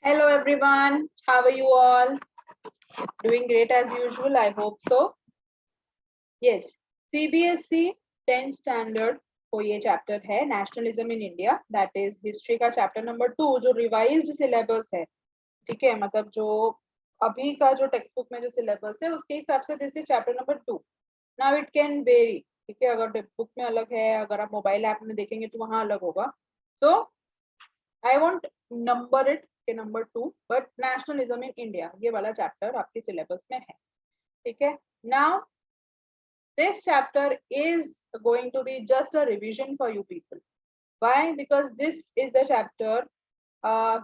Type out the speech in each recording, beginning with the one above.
Hello everyone, how are you all? Doing great as usual, I hope so. Yes, CBSE 10th standard को ये chapter है nationalism in India, that is history का chapter number 2 जो revised syllabus है। ठीक है, मतलब जो अभी का जो टेक्स्ट बुक में जो सिलेबस है उसके हिसाब से this is chapter number 2। Now it can very, ठीक है, अगर बुक में अलग है, अगर आप मोबाइल ऐप में देखेंगे तो वहां अलग होगा। सो आई वॉन्ट नंबर इट के number 2, but nationalism in India ये वाला चैप्टर आपके सिलेबस में है। ठीक है, now this chapter is going to be just a revision for you people. Why? Because this is the chapter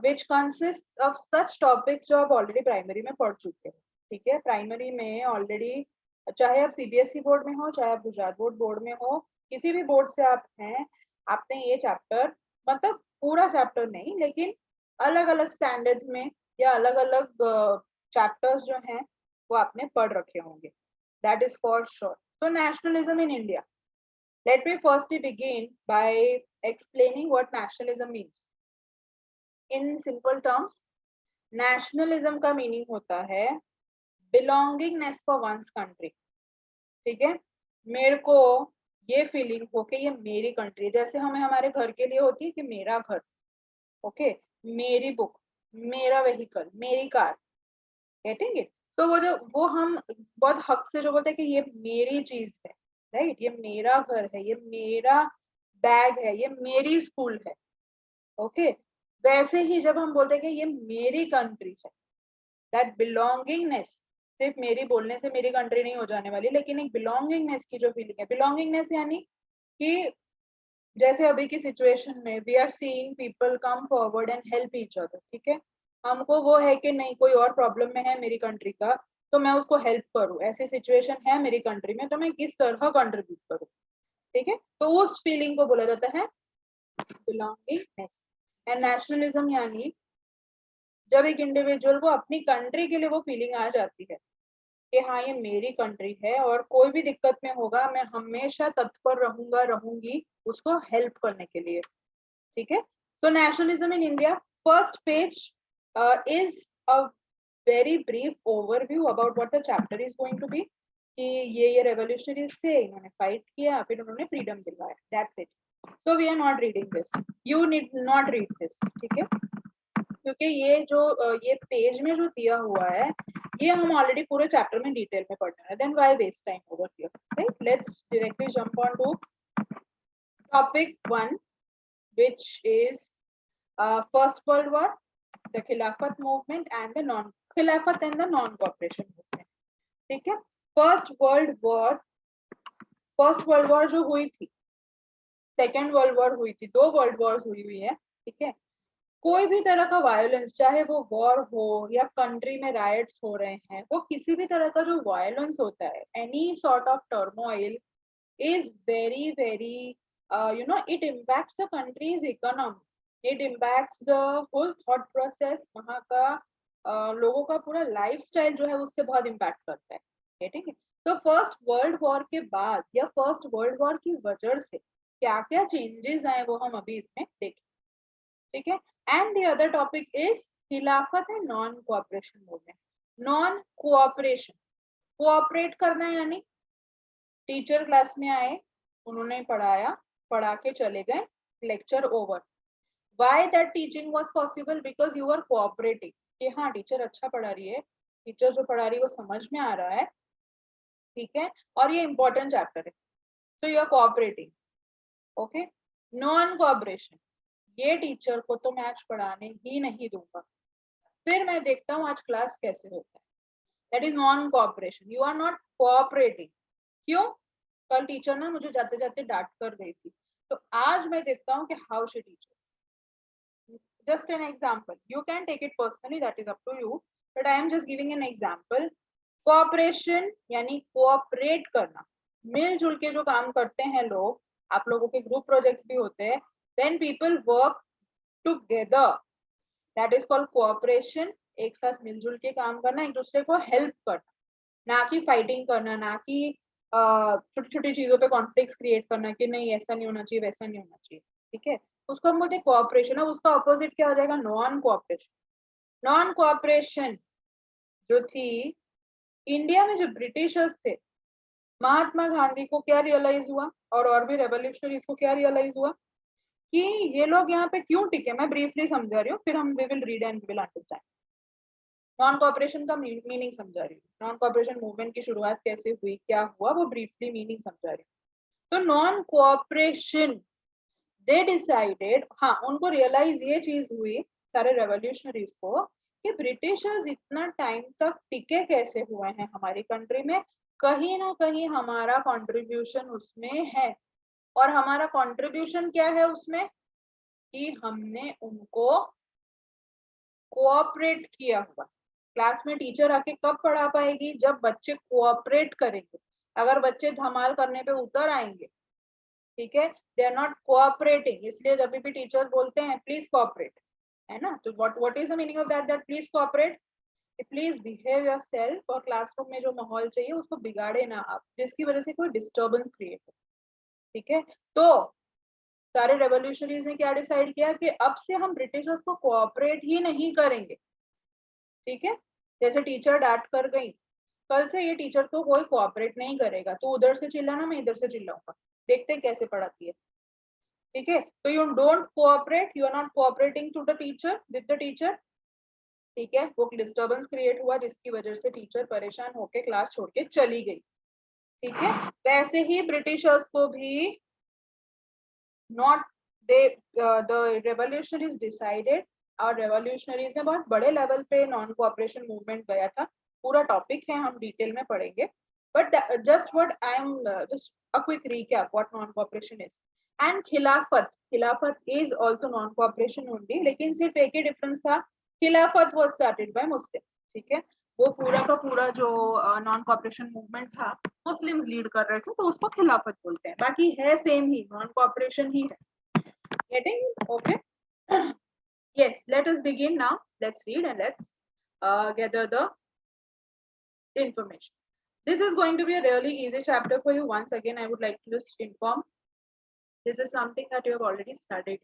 which consists of such topics जो आप already primary में पढ़ चुके हो। ठीक है, प्राइमरी में ऑलरेडी, चाहे आप सीबीएसई बोर्ड में हो, चाहे आप गुजरात बोर्ड में हो, किसी भी बोर्ड से आप हैं, आपने ये चैप्टर, मतलब पूरा चैप्टर नहीं लेकिन अलग अलग स्टैंडर्ड्स में या अलग अलग चैप्टर्स जो हैं वो आपने पढ़ रखे होंगे, that is for sure. So nationalism in India. Let me firstly begin by explaining what nationalism means. In simple terms, nationalism का meaning होता है belongingness for one's country. ठीक है, मेरे को ये फीलिंग हो कि ये मेरी कंट्री, जैसे हमें हमारे घर के लिए होती है कि मेरा घर, ओके, मेरी बुक, मेरा व्हीकल, मेरी कार, गेटिंग इट। तो वो हम बहुत हक से जो बोलते हैं कि ये मेरी चीज है, राइट, ये मेरा घर है, ये मेरा बैग है, ये मेरी स्कूल है, ओके। वैसे ही जब हम बोलते हैं कि ये मेरी कंट्री है, दैट बिलोंगिंगनेस, सिर्फ मेरी बोलने से मेरी कंट्री नहीं हो जाने वाली, लेकिन एक बिलोंगिंगनेस की जो फीलिंग है, बिलोंगिंगनेस यानी कि जैसे अभी की सिचुएशन में we are seeing people come forward and help each other. ठीक है, हमको वो है कि नहीं, कोई और प्रॉब्लम में है मेरी कंट्री का तो मैं उसको हेल्प करूं, ऐसी सिचुएशन है मेरी कंट्री में तो मैं किस तरह कंट्रीब्यूट करूं। ठीक है, तो उस फीलिंग को बोला जाता है बिलोंगिंगनेस। एंड नेशनलिज्म यानी जब एक इंडिविजुअल को अपनी कंट्री के लिए वो फीलिंग आ जाती है कि हाँ ये मेरी कंट्री है और कोई भी दिक्कत में होगा मैं हमेशा तत्पर रहूंगा, रहूंगी उसको हेल्प करने के लिए। ठीक है, so nationalism in India, first page is a very brief overview about what the chapter is going to be, कि ये रेवोल्यूशनरीज थे, इन्होंने फाइट किया, फिर उन्होंने फ्रीडम दिलवाया, that's it. So we are not reading this, you need not read this, ठीक है, क्योंकि ये जो ये पेज में जो दिया हुआ है ये हम ऑलरेडी पूरे चैप्टर में डिटेल में पढ़ना है, then why waste time over here, right. Let's directly jump on to topic 1 which is First World War, the Khilafat movement and the non-Khilafat and the non-cooperation movement. ठीक है, first world war जो हुई थी, second world war हुई थी, 2 world Wars हुई है। ठीक है, कोई भी तरह का वायलेंस, चाहे वो वॉर हो या कंट्री में राइट्स हो रहे हैं, वो किसी भी तरह का जो वायलेंस होता है, any sort of turmoil is very it impacts the country's economy, it impacts the whole thought process, वहाँ का लोगों का पूरा लाइफस्टाइल जो है उससे बहुत इम्पैक्ट करता है। ठीक है, तो फर्स्ट वर्ल्ड वॉर के बाद या फर्स्ट वर्ल्ड वॉर की वजह से क्या क्या चेंजेस आए वो हम अभी इसमें देखें। ठीक है, and the other topic is Khilafat and non cooperation movement. Non cooperation, cooperate करना यानी टीचर क्लास में आए, उन्होंने पढ़ाया, पढ़ा के चले गए, lecture over. Why that teaching was possible? Because you are cooperating, कि हाँ टीचर अच्छा पढ़ा रही है, टीचर जो पढ़ा रही है वो समझ में आ रहा है, ठीक है, और ये इंपॉर्टेंट चैप्टर है, तो you are cooperating. Okay, non cooperation, ये टीचर को तो मैं आज पढ़ाने ही नहीं दूंगा, फिर मैं देखता हूँ आज क्लास कैसे होता है, that is non cooperation, you are not cooperating. क्यों? कल टीचर ना मुझे जाते जाते डांट कर गई थी, तो आज मैं देखता हूँ कि how she teacher. Just an example, you can take it personally, that is up to you, but I am just giving an example. Cooperation यानी कोऑपरेट करना, मिलजुल के जो काम करते हैं लोग, आप लोगों के ग्रुप प्रोजेक्ट्स भी होते हैं, when people work together, that is called cooperation. एक साथ मिलजुल के काम करना, एक दूसरे को हेल्प करना, ना कि फाइटिंग करना, ना कि छोटी छोटी चीजों पे कॉन्फ्लिक्ट्स क्रिएट करना कि नहीं ऐसा नहीं होना चाहिए, वैसा नहीं होना चाहिए। ठीक है, उसको हम बोलते हैं कोऑपरेशन। अब उसका ऑपोजिट क्या हो जाएगा? Non cooperation. नॉन कोऑपरेशन जो थी इंडिया में, जो ब्रिटिशर्स थे, महात्मा गांधी को क्या रियलाइज हुआ और भी रेवोल्यूशनरीज को क्या रियलाइज हुआ कि ये लोग यहाँ पे क्यों टिके। मैं ब्रीफली समझा रही हूँ, फिर हम we will read and will understand. Non cooperation का मीनिंग समझा रही हूँ, नॉन कोऑपरेशन मूवमेंट की शुरुआत कैसे हुई, क्या हुआ, वो ब्रीफली मीनिंग समझा रही हूँ। तो नॉन कोऑपरेशन दे डिसाइडेड, हाँ उनको रियलाइज ये चीज हुई सारे रेवोल्यूशनरीज को कि ब्रिटिशर्स इतना टाइम तक टिके कैसे हुए हैं हमारी कंट्री में, कहीं ना कहीं हमारा कंट्रीब्यूशन उसमें है। और हमारा कंट्रीब्यूशन क्या है उसमें कि हमने उनको कोऑपरेट किया हुआ। क्लास में टीचर आके कब पढ़ा पाएगी, जब बच्चे कोऑपरेट करेंगे। अगर बच्चे धमाल करने पे उतर आएंगे, ठीक है, दे आर नॉट कोऑपरेटिंग, इसलिए जब भी टीचर बोलते हैं प्लीज कोऑपरेट, है ना, तो what is the meaning of that please cooperate, please behave yourself. और क्लासरूम में जो माहौल चाहिए उसको बिगाड़े ना आप, जिसकी वजह से कोई डिस्टर्बेंस क्रिएट हो, ठीक है। तो सारे रेवोल्यूशनरीज ने क्या डिसाइड किया कि अब से हम ब्रिटिशर्स को कोऑपरेट ही नहीं करेंगे, ठीक है। जैसे टीचर डांट कर गई, कल से ये टीचर तो कोई कोऑपरेट नहीं करेगा, तो उधर से चिल्लाना, मैं इधर से चिल्लाऊंगा, देखते हैं कैसे पढ़ाती है, ठीक है। तो you don't cooperate, you are not cooperating to the teacher, with the teacher, ठीक है। वो डिस्टर्बेंस क्रिएट हुआ जिसकी वजह से टीचर परेशान होकर क्लास छोड़ के चली गई, ठीक है। वैसे ही ब्रिटिशर्स को भी not they the revolutionaries decided, और रेवोल्यूशनरीज ने बहुत बड़े लेवल पे नॉन कोऑपरेशन मूवमेंट गया था, पूरा टॉपिक है, हम डिटेल में पढ़ेंगे, but just what I am just a quick recap what non cooperation is. And Khilafat is also non cooperation only, लेकिन सिर्फ एक ही डिफरेंस था, खिलाफत वाज स्टार्टेड बाय मुस्लिम, ठीक है। वो पूरा का पूरा जो नॉन कोऑपरेशन मूवमेंट था मुस्लिम्स लीड कर रहे थे, तो उसको खिलाफत बोलते हैं, बाकी है सेम ही, नॉन कोऑपरेशन ही है। Getting okay? Yes, let us begin now. Let's read and let's gather the information. This is going to be a really easy chapter for you. Once again, I would like to just inform, this is something that you have already studied.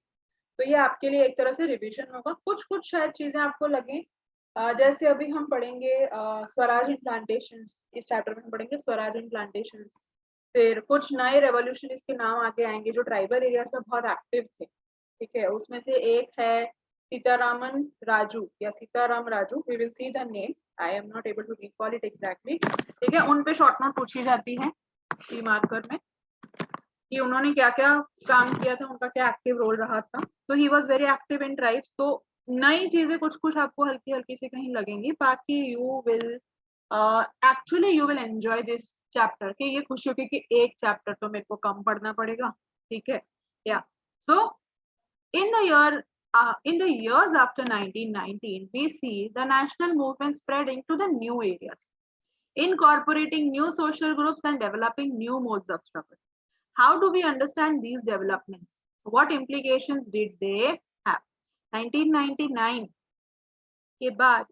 तो ये आपके लिए एक तरह से revision होगा, कुछ कुछ शायद चीजें आपको लगे, जैसे अभी हम पढ़ेंगे स्वराज इन प्लांटेशंस, इस चैप्टर में हम पढ़ेंगे स्वराज इन प्लांटेशंस, फिर कुछ नए रेवोल्यूशनरीज के नाम आगे आएंगे जो ट्राइबल एरियाज में बहुत एक्टिव थे, ठीक है। उसमें से एक है सीतारामन राजू या Sitaram Raju, we will see the name, I am not able to recall it exactly, ठीक है। उन पे शॉर्ट नोट पूछी जाती है सी मार्कर में कि उन्होंने क्या क्या काम किया था, उनका क्या एक्टिव रोल रहा था। तो he was very active in tribes. तो नई चीजें कुछ कुछ आपको हल्की हल्की से कहीं लगेंगी, बाकी you will actually you will enjoy this chapter, कि ये खुशी होगी कि एक चैप्टर तो मेरे को कम पढ़ना पड़ेगा, ठीक है। या सो in the year in the years after 1919, we see the national movement spreading to the new areas, incorporating new social groups and developing new modes of struggle. How do we understand these developments? What implications did they have? 1999 के बाद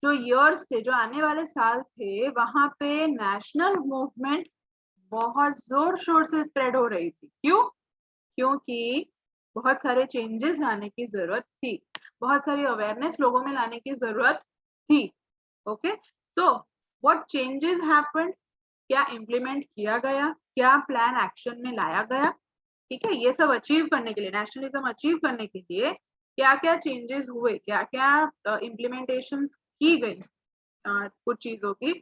जो years थे, जो आने वाले साल थे, वहां पे नेशनल मूवमेंट बहुत जोर शोर से स्प्रेड हो रही थी। क्यों? क्योंकि बहुत सारे चेंजेस लाने की जरूरत थी, बहुत सारी अवेयरनेस लोगों में लाने की जरूरत थी। Okay, so what changes happened, क्या इम्प्लीमेंट किया गया, क्या प्लान एक्शन में लाया गया, ठीक है। ये सब अचीव करने के लिए, नेशनलिज्म अचीव करने के लिए क्या क्या चेंजेस हुए, क्या क्या इम्प्लीमेंटेशन की गई कुछ चीजों की,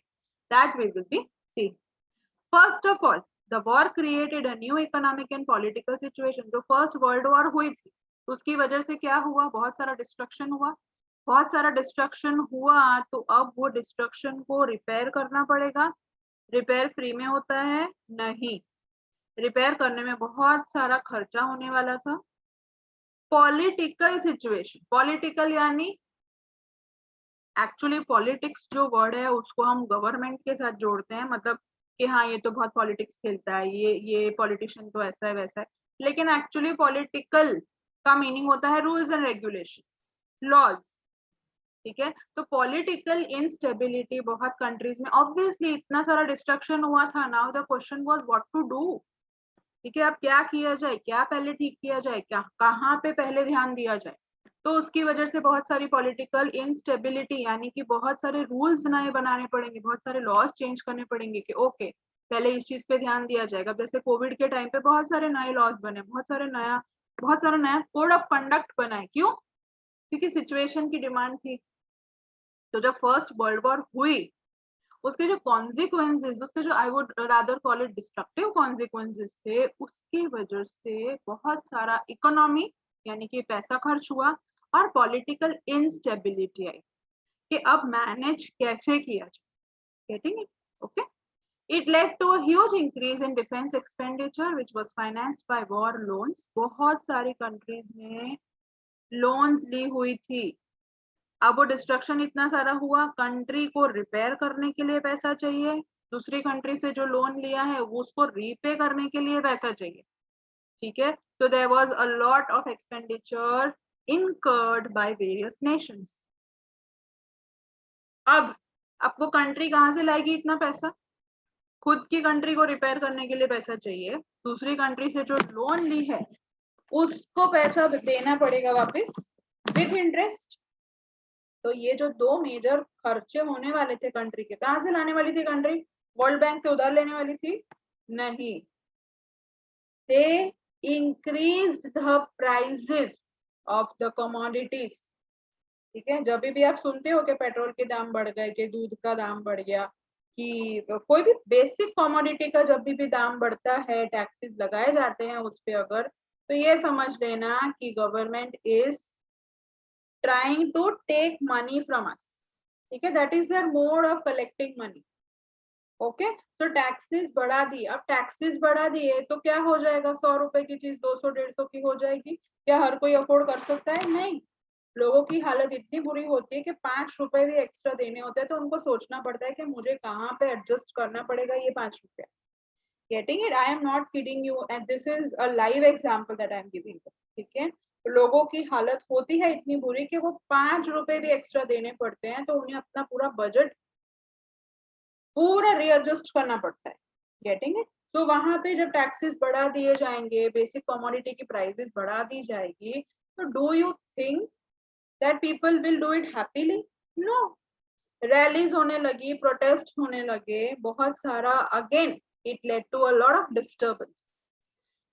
that we will be see. First of all, the war created a new economic and political situation. जो फर्स्ट वर्ल्ड वॉर हुई थी उसकी वजह से क्या हुआ, बहुत सारा डिस्ट्रक्शन हुआ, बहुत सारा डिस्ट्रक्शन हुआ, तो अब वो डिस्ट्रक्शन को रिपेयर करना पड़ेगा। रिपेयर फ्री में होता है नहीं, रिपेयर करने में बहुत सारा खर्चा होने वाला था। पॉलिटिकल सिचुएशन, पॉलिटिकल यानी एक्चुअली पॉलिटिक्स जो वर्ड है उसको हम गवर्नमेंट के साथ जोड़ते हैं, मतलब कि हाँ ये तो बहुत पॉलिटिक्स खेलता है, ये पॉलिटिशियन तो ऐसा है वैसा है, लेकिन एक्चुअली पॉलिटिकल का मीनिंग होता है रूल्स एंड रेगुलेशन, लॉज, ठीक है। तो पॉलिटिकल इंस्टेबिलिटी बहुत कंट्रीज में, ऑब्वियसली इतना सारा डिस्ट्रक्शन हुआ था। Now the question was what to do, ठीक है। अब क्या किया जाए, क्या पहले ठीक किया जाए, क्या कहाँ पे पहले ध्यान दिया जाए। तो उसकी वजह से बहुत सारी पॉलिटिकल इनस्टेबिलिटी, यानी कि बहुत सारे रूल्स नए बनाने पड़ेंगे, बहुत सारे लॉज चेंज करने पड़ेंगे कि ओके पहले इस चीज पे ध्यान दिया जाएगा। जैसे कोविड के टाइम पे बहुत सारे नए लॉज बने, बहुत सारा नया कोड ऑफ कंडक्ट बना है। क्यों? क्योंकि सिचुएशन की डिमांड थी। तो जब फर्स्ट वर्ल्ड वॉर हुई, उसके जो कॉन्सिक्वेंसेस, उसके जो I would rather call it destructive consequences थे, उसकी वजह से बहुत सारा इकोनॉमी यानी कि पैसा खर्च हुआ और पॉलिटिकल इंस्टेबिलिटी आई कि अब मैनेज कैसे किया जाए। Getting it? Okay. It led to a huge increase in defense expenditure, which was financed by war loans. बहुत सारी कंट्रीज ने लोन्स ली हुई थी। अब वो डिस्ट्रक्शन इतना सारा हुआ, कंट्री को रिपेयर करने के लिए पैसा चाहिए, दूसरी कंट्री से जो लोन लिया है वो उसको रीपे करने के लिए पैसा चाहिए। ठीक है, so there was a lot of expenditure incurred by various nations. अब वो कंट्री कहाँ से लाएगी इतना पैसा? खुद की कंट्री को रिपेयर करने के लिए पैसा चाहिए, दूसरी कंट्री से जो लोन ली है उसको पैसा देना पड़ेगा वापस विद इंटरेस्ट। तो ये जो दो मेजर खर्चे होने वाले थे कंट्री के, कहाँ से लाने वाली थी कंट्री? वर्ल्ड बैंक से उधार लेने वाली थी? नहीं, they increased the prices of the commodities. ठीक है, जब भी आप सुनते हो कि पेट्रोल के दाम बढ़ गए, कि दूध का दाम बढ़ गया, कि कोई भी बेसिक कमोडिटी का जब भी दाम बढ़ता है, टैक्सेस लगाए जाते हैं उस पे अगर, तो ये समझ लेना कि government is trying to take money from us. ठीक है, that is their mode of collecting money. Okay, तो टैक्सेस बढ़ा दिए। अब टैक्सेस बढ़ा दिए तो क्या हो जाएगा? 100 रुपए की चीज 200-150 की हो जाएगी। क्या हर कोई अफोर्ड कर सकता है? नहीं। लोगों की हालत इतनी बुरी होती है कि 5 रुपए भी एक्स्ट्रा देने होते हैं तो उनको सोचना पड़ता है कि मुझे कहाँ पे एडजस्ट करना पड़ेगा ये 5 रुपए। Getting it? I am not kidding you, and this is a live example that I am giving you. ठीक है, तो लोगों की हालत होती है इतनी बुरी कि वो 5 रुपए भी एक्स्ट्रा देने पड़ते हैं, तो उन्हें अपना पूरा बजट पूरा रीएडजस्ट करना पड़ता है। Getting it? तो वहां पे जब टैक्सेस बढ़ा दिए जाएंगे, बेसिक कमोडिटी की प्राइसेस बढ़ा दी जाएगी, तो do you think that people will do it happily? No. Rallies होने लगी, प्रोटेस्ट होने लगे, बहुत सारा, again it led to a lot of disturbance.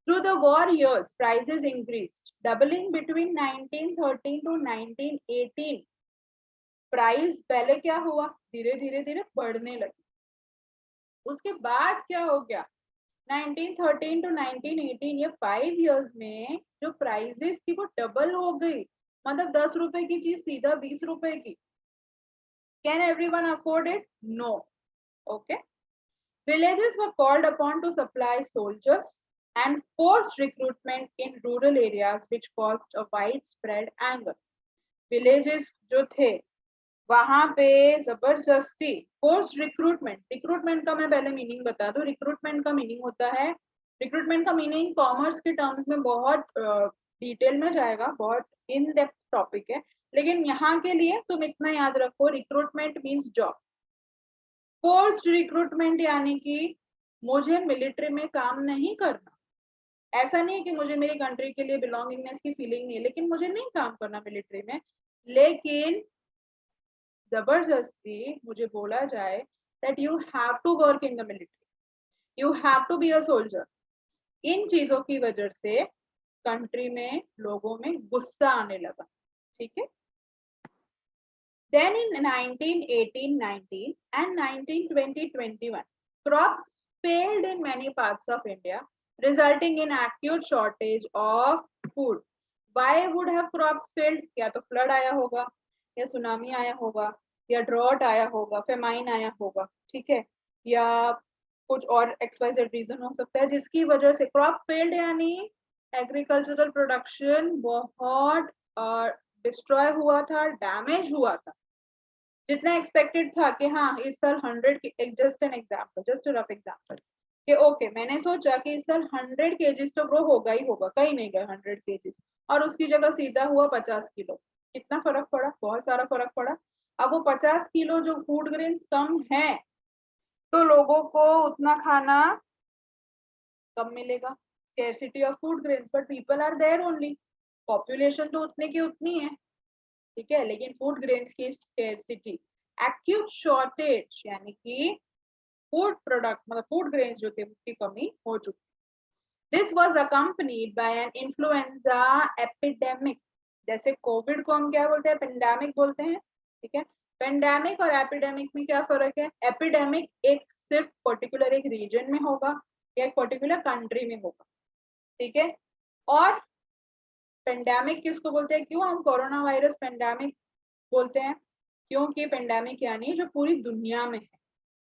Through the war years, prices increased, doubling between 1913 to 1918. Price पहले क्या हुआ? धीरे धीरे धीरे बढ़ने लगी। उसके बाद क्या हो गया? 1913 to 1918, ये 5 years में जो प्राइसेस थी वो डबल हो गई। मतलब 10 रुपए की चीज सीधा 20 रुपए की। Can everyone afford it? No. Okay. Villages were called upon to supply soldiers and forced recruitment in rural areas, which caused a widespread anger. Villages जो थे वहां पे जबरदस्ती फोर्स रिक्रूटमेंट। रिक्रूटमेंट का मैं पहले मीनिंग बता दूं। रिक्रूटमेंट का मीनिंग होता है, रिक्रूटमेंट का मीनिंग कॉमर्स के टर्म्स में बहुत डिटेल में जाएगा, बहुत इन डेप्थ टॉपिक है, लेकिन यहाँ के लिए तुम इतना याद रखो, recruitment means job. Forced recruitment यानी कि मुझे मिलिट्री में काम नहीं करना। ऐसा नहीं है कि मुझे मेरी कंट्री के लिए बिलोंगिंगनेस की फीलिंग नहीं है, लेकिन मुझे नहीं काम करना मिलिट्री में, लेकिन जबरदस्ती मुझे बोला जाए that you have to work in the military, you have to be a soldier. इन चीजों की वजह से कंट्री में लोगों में गुस्सा आने लगा। ठीक है, then in 1918-19 and 1920-21, crops failed in many parts of India, resulting in acute shortage of food. Why would have crops failed? या तो फ्लड आया होगा, या सुनामी आया होगा, या ड्रॉट आया होगा, फेमाइन आया होगा, ठीक है, या कुछ और XYZ रीजन हो सकता है जिसकी वजह से क्रॉप फेल्ड, यानी एग्रीकल्चरल प्रोडक्शन बहुत डिस्ट्रॉय हुआ था, डैमेज हुआ था। जितना एक्सपेक्टेड था कि हाँ इस साल 100 just an example, just rough example कि ओके मैंने सोचा कि इस साल 100 केजीज तो ग्रो होगा ही होगा, कहीं नहीं गए 100 केजीज, और उसकी जगह सीधा हुआ 50 किलो। कितना फर्क पड़ा? बहुत सारा फर्क पड़ा। अब वो 50 किलो जो फूड ग्रेन्स कम है तो लोगों को उतना खाना कम मिलेगा, scarcity of food grains, but people are there only. Population तो उतने की उतनी है, ठीक है, लेकिन फूड ग्रेन्स की स्केर्सिटी, एक्यूट शॉर्टेज यानी कि फूड प्रोडक्ट मतलब फूड ग्रेन्स जो थे उसकी कमी हो चुकी। This was accompanied by an influenza epidemic, जैसे कोविड को हम क्या बोलते हैं, पेंडेमिक बोलते हैं, ठीक है। पेंडेमिक और एपिडेमिक में क्या फर्क है? एपिडेमिक एक सिर्फ पर्टिकुलर एक रीजन में होगा या एक पर्टिकुलर कंट्री में होगा, ठीक है। और पेंडेमिक किसको बोलते हैं? क्यों हम कोरोना वायरस पेंडेमिक बोलते हैं? क्योंकि पेंडेमिक यानी जो पूरी दुनिया में है।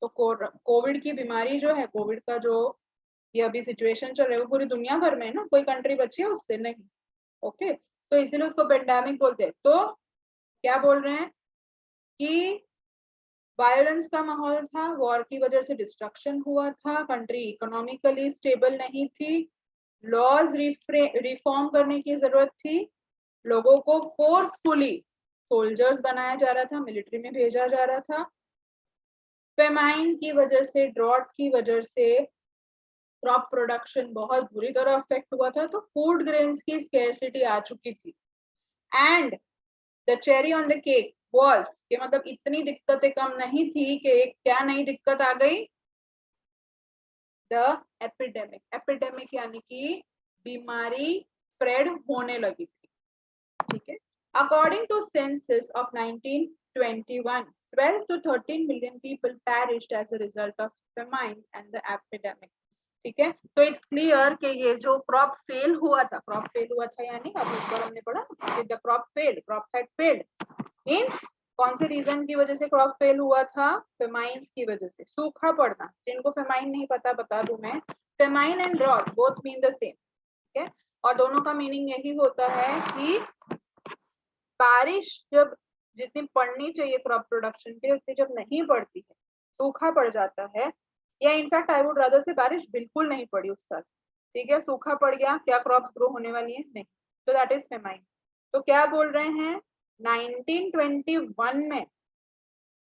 तो कोविड की बीमारी जो है, कोविड का जो ये अभी सिचुएशन चल रहा है वो पूरी दुनिया भर में है ना, कोई कंट्री बची है उससे? नहीं, ओके। तो इसीलिए उसको पेंडेमिक बोलते हैं। तो क्या बोल रहे हैं कि वायलेंस का माहौल था, वॉर की वजह से डिस्ट्रक्शन हुआ था, कंट्री इकोनॉमिकली स्टेबल नहीं थी, लॉज रिफॉर्म करने की जरूरत थी, लोगों को फोर्सफुली सोल्जर्स बनाया जा रहा था, मिलिट्री में भेजा जा रहा था, फेमाइन की वजह से, ड्रॉट की वजह से क्रॉप प्रोडक्शन बहुत बुरी तरह अफेक्ट हुआ था, तो फूड ग्रेन्स की स्केर्सिटी आ चुकी थी। And the cherry on the cake was कि मतलब इतनी दिक्कतें कम नहीं थी कि एक क्या नई दिक्कत आ गई, द एपिडेमिक। एपिडेमिक यानी कि बीमारी स्प्रेड होने लगी थी, ठीक है। According to census of 1921, 12 to 13 million people perished as a result of famines and the epidemic, ठीक है। तो इट्स क्लियर कि ये जो क्रॉप फेल हुआ था यानी अब ऊपर हमने पढ़ा कि the crop had failed means कौन से रीजन की वजह से क्रॉप फेल हुआ था? फेमाइंस की वजह से, सूखा पड़ना। जिनको फेमाइन नहीं पता बता दूं मैं, famine and drought both mean the same, ठीक है। और दोनों का मीनिंग यही होता है कि बारिश जब जितनी पड़नी चाहिए क्रॉप प्रोडक्शन के लिए उतनी जब नहीं पड़ती है, सूखा पड़ जाता है, या इनफैक्ट आई वुड रादर से बारिश बिल्कुल नहीं पड़ी उस साल, ठीक है, सूखा पड़ गया, क्या क्रॉप्स ग्रो होने वाली है? नहीं। तो दैट इज फेमाइन। तो क्या बोल रहे हैं 1921 में,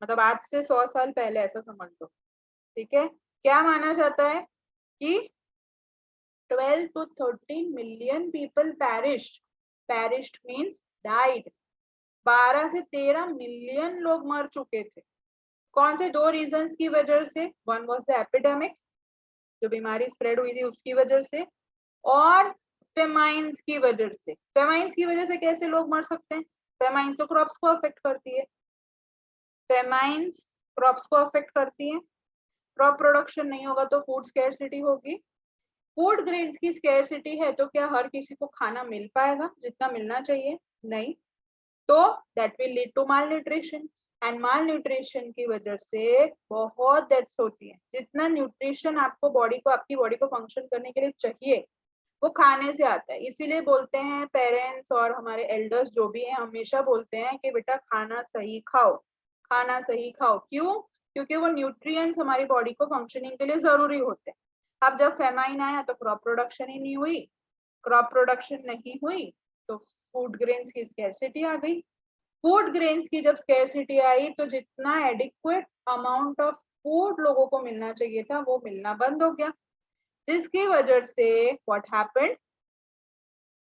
मतलब आज से 100 साल पहले ऐसा समझ लो, ठीक है, क्या माना जाता है कि 12 to 13 million people perished means died, 12 से 13 मिलियन लोग मर चुके थे। कौन से दो रीजंस की वजह से? वन वाज द एपिडेमिक, जो बीमारी स्प्रेड हुई थी उसकी वजह से, और फेमाइंस की वजह से। फेमाइंस की वजह से कैसे लोग मर सकते हैं? फेमाइंस तो क्रॉप्स को अफेक्ट करती है, फेमाइंस क्रॉप्स को अफेक्ट करती है, क्रॉप प्रोडक्शन नहीं होगा तो फूड स्केर्सिटी होगी। फूड ग्रेन्स की स्केर्सिटी है तो क्या हर किसी को खाना मिल पाएगा जितना मिलना चाहिए? नहीं। तो that will lead to malnutrition, and malnutrition की वजह से बहुत डेथ्स होती है। जितना न्यूट्रिशन आपको आपकी बॉडी को फंक्शन करने के लिए चाहिए वो खाने से आता है। इसीलिए बोलते हैं पेरेंट्स और हमारे एल्डर्स जो भी हैं हमेशा बोलते हैं कि बेटा खाना सही खाओ, खाना सही खाओ। क्यों? क्योंकि वो न्यूट्रिएंट्स हमारी बॉडी को फंक्शनिंग के लिए जरूरी होते हैं। अब जब फेमाइन आया तो क्रॉप प्रोडक्शन ही नहीं हुई, क्रॉप प्रोडक्शन नहीं हुई तो फूड ग्रेन्स की स्कैरसिटी आ गई। फूड ग्रेन्स की जब स्कैरसिटी आई तो जितना एडिक्वेट अमाउंट ऑफ फूड लोगों को मिलना चाहिए था वो मिलना बंद हो गया, जिसकी वजह से व्हाट हैपेंड,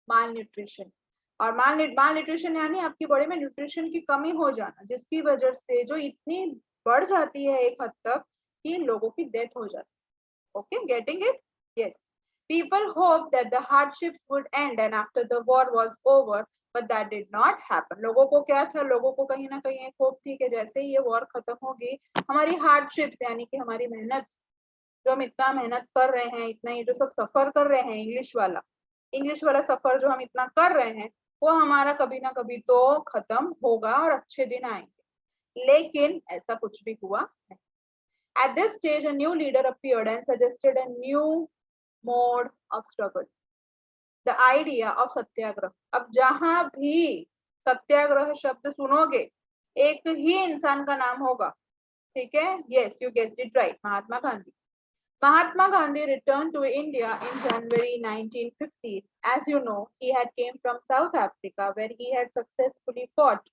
माल न्यूट्रिशन। और माल न्यूट्रिशन यानी आपकी बॉडी में न्यूट्रिशन की कमी हो जाना, जिसकी वजह से जो इतनी बढ़ जाती है एक हद तक कि लोगों की डेथ हो जाती है। Okay, getting it? Yes. People hoped that the hardships would end and after the war was over, but that did not happen. लोगों को क्या था? लोगों को कहीं ना कहीं एक होप थी कि जैसे ही ये वॉर खत्म होगी हमारी हार्डशिप्स यानी कि हमारी मेहनत, जो हम इतना मेहनत कर रहे हैं, इतना ये जो सब सफर कर रहे हैं, इंग्लिश वाला सफर जो हम इतना कर रहे हैं वो हमारा कभी ना कभी तो खत्म होगा और अच्छे दिन आएंगे। लेकिन ऐसा कुछ भी हुआ नहीं। At this stage, a new leader appeared and suggested a new mode of struggle, the idea of सत्याग्रह। अब जहां भी सत्याग्रह शब्द सुनोगे एक ही इंसान का नाम होगा, ठीक है? Yes, you guessed it right, Mahatma Gandhi. Mahatma Gandhi returned to India in January 1950. As you know, he had came from South Africa where he had successfully fought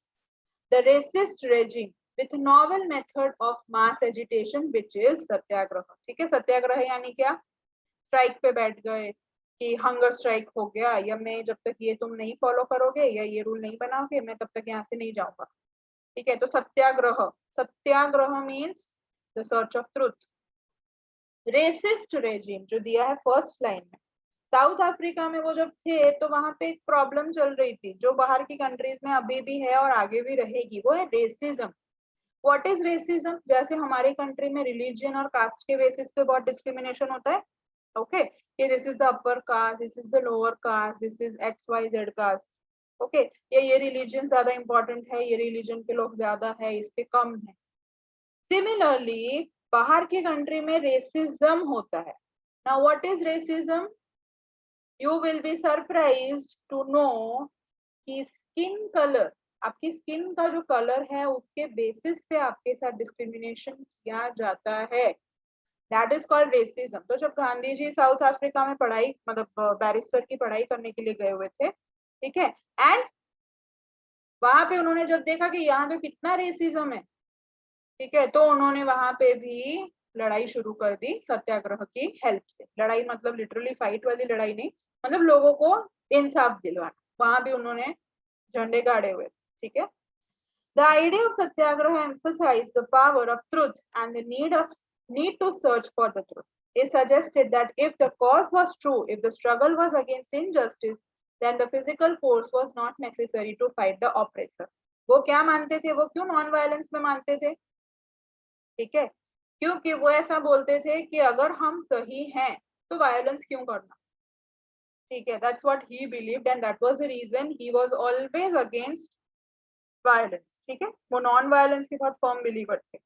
the racist regime with novel method of mass agitation which is सत्याग्रह। ठीक है, सत्याग्रह यानी क्या? Strike पे बैठ गए, कि hunger strike हो गया, या मैं जब तक ये तुम नहीं फॉलो करोगे या ये रूल नहीं बनाओगे मैं तब तक यहाँ से नहीं जाऊंगा। ठीक है, तो Satyagraha, Satyagraha means the search of truth. Racist regime जो दिया है फर्स्ट लाइन में, साउथ अफ्रीका में वो जब थे तो वहां पे एक प्रॉब्लम चल रही थी जो बाहर की कंट्रीज में अभी भी है और आगे भी रहेगी, वो है रेसिज्म। What is racism? जैसे हमारी कंट्री में रिलीजन और कास्ट के बेसिस पे बहुत डिस्क्रिमिनेशन होता है, ओके, कि this is the upper caste, this is the lower caste, this is XYZ caste, okay, ये रिलीजन ज्यादा इंपॉर्टेंट है, ये रिलीजन के लोग ज्यादा है, इसके कम है। सिमिलरली बाहर की कंट्री में रेसिज्म होता है। Now what is racism? You will be surprised to know कि स्किन कलर, आपकी स्किन का जो कलर है उसके बेसिस पे आपके साथ डिस्क्रिमिनेशन किया जाता है। That is called racism. तो जब गांधी जी साउथ अफ्रीका में पढ़ाई मतलब बैरिस्टर की पढ़ाई करने के लिए गए हुए थे, ठीक है, एंड वहां पे उन्होंने जब देखा कि यहाँ तो कितना रेसिज्म है, ठीक है, तो उन्होंने वहां पे भी लड़ाई शुरू कर दी सत्याग्रह की हेल्प से। लड़ाई मतलब लिटरली फाइट वाली लड़ाई नहीं, मतलब लोगों को इंसाफ दिलवाना, वहां भी उन्होंने झंडे गाड़े हुए, ठीक है। The idea of satyagraha emphasized the power of truth and the need to search for the truth. It suggested that if the cause was true, if the struggle was against injustice, then the physical force was not necessary to fight the oppressor. वो क्या मानते थे, वो क्यों non violence में मानते थे? ठीक है, क्योंकि वो ऐसा बोलते थे कि अगर हम सही हैं तो वायलेंस क्यों करना। ठीक है, that's what he believed and that was the reason he was always against violence. ठीक है, वो नॉन वायलेंस के बहुत फर्म बिलीवर थे।